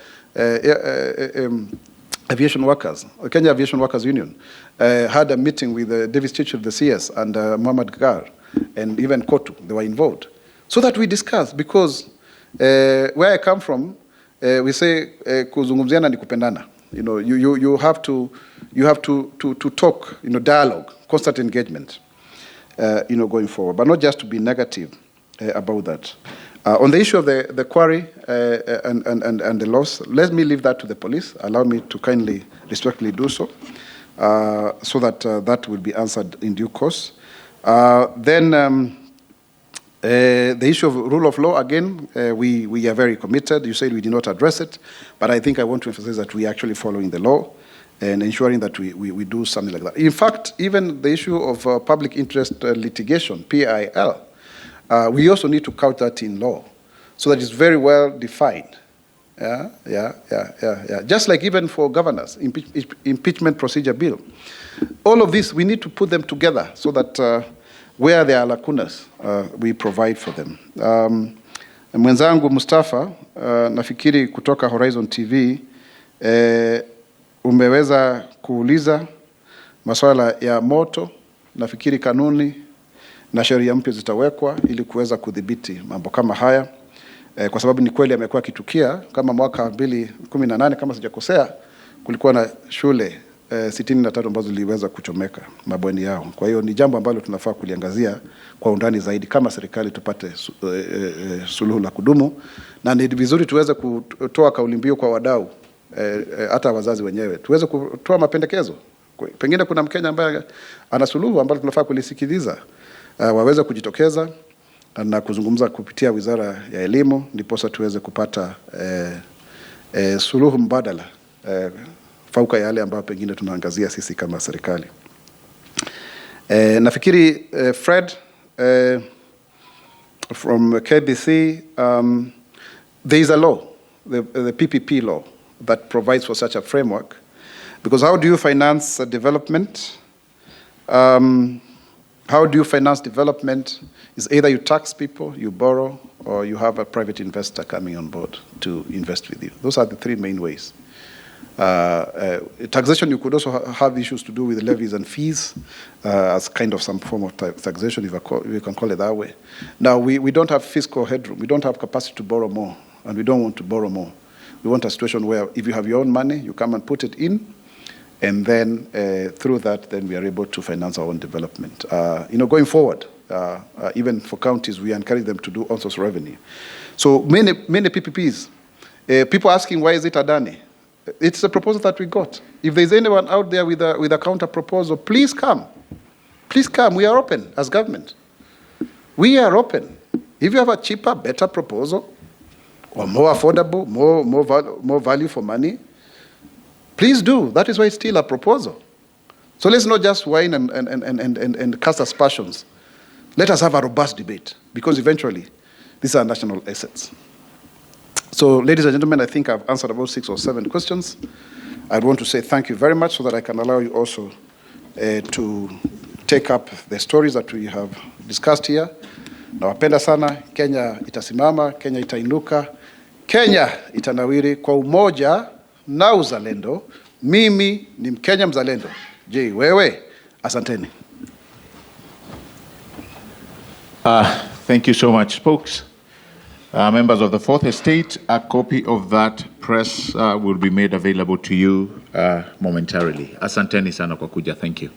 aviation workers, Kenya Aviation Workers Union, had a meeting with Davis Church of the CS and Muhammad Gar and even Kotu. They were involved. So that we discussed, because where I come from, we say kuzungumziana ni kupendana. You know, you have to talk, you know, dialogue, constant engagement, you know, going forward, but not just to be negative about that. On the issue of the quarry and the loss, let me leave that to the police. Allow me to kindly, respectfully do so, so that that will be answered in due course. Then the issue of rule of law, again, we are very committed. You said we did not address it, but I think I want to emphasize that we are actually following the law and ensuring that we do something like that. In fact, even the issue of public interest litigation, PIL, we also need to count that in law so that it's very well defined. Just like even for governors, impeachment procedure bill. All of this, we need to put them together so that where there are lacunas, we provide for them. Mwenzangu Mustafa, nafikiri kutoka Horizon TV, umeweza kuuliza masuala ya moto. Nafikiri kanuni na sheria mpya zitawekwa ili kuweza kudhibiti mambo kama haya, kwa sababu ni kweli amekuwa kitukia. Kama mwaka 2018 kama sijakosea, kulikuwa na shule 63 ambazo ziliweza kuchomeka mabweni yao. Kwa hiyo ni jambo ambalo tunafaa kuliangazia kwa undani zaidi kama serikali, tupate suluhu la kudumu, na ni vizuri tuweze kutoa kauli mbiu kwa wadau, hata wazazi wenyewe tuweze kutoa mapendekezo. Pengine kuna Mkenya ambaye ana suluhu ambalo tunafaa kulisikiliza, waweze kujitokeza na kuzungumza kupitia Wizara ya Elimu, ndiposa tuweze kupata suluhu mbadala fauka yale ambayo pengine tunaangazia sisi kama serikali. Nafikiri Fred from KBC, there is a law, the PPP law, that provides for such a framework. Because how do you finance development? How do you finance development? Is either you tax people, you borrow, or you have a private investor coming on board to invest with you. Those are the three main ways. Taxation, you could also have issues to do with levies and fees as kind of some form of taxation, if you can call it that way. Now, we don't have fiscal headroom. We don't have capacity to borrow more, and we don't want to borrow more. We want a situation where if you have your own money, you come and put it in, and then through that, then we are able to finance our own development. You know, going forward, even for counties, we encourage them to do all sorts of revenue. So many PPPs. People asking, why is it Adani? It's a proposal that we got. If there's anyone out there with a counter proposal, please come. Please come. We are open as government. We are open. If you have a cheaper, better proposal, or more affordable, more value for money, please do. That is why it's still a proposal. So let's not just whine and cast aspersions. Let us have a robust debate, because eventually these are national assets. So, ladies and gentlemen, I think I've answered about 6 or 7 questions. I want to say thank you very much so that I can allow you also to take up the stories that we have discussed here. Nawapenda sana. Kenya itasimama, Kenya itainuka, Kenya itanawiri kwa umoja na uzalendo. Mimi ni Mkenya mzalendo. Je, wewe? Asanteni. Thank you so much, folks. Members of the Fourth Estate, a copy of that press will be made available to you momentarily. Asanteni sana kwa kuja. Thank you.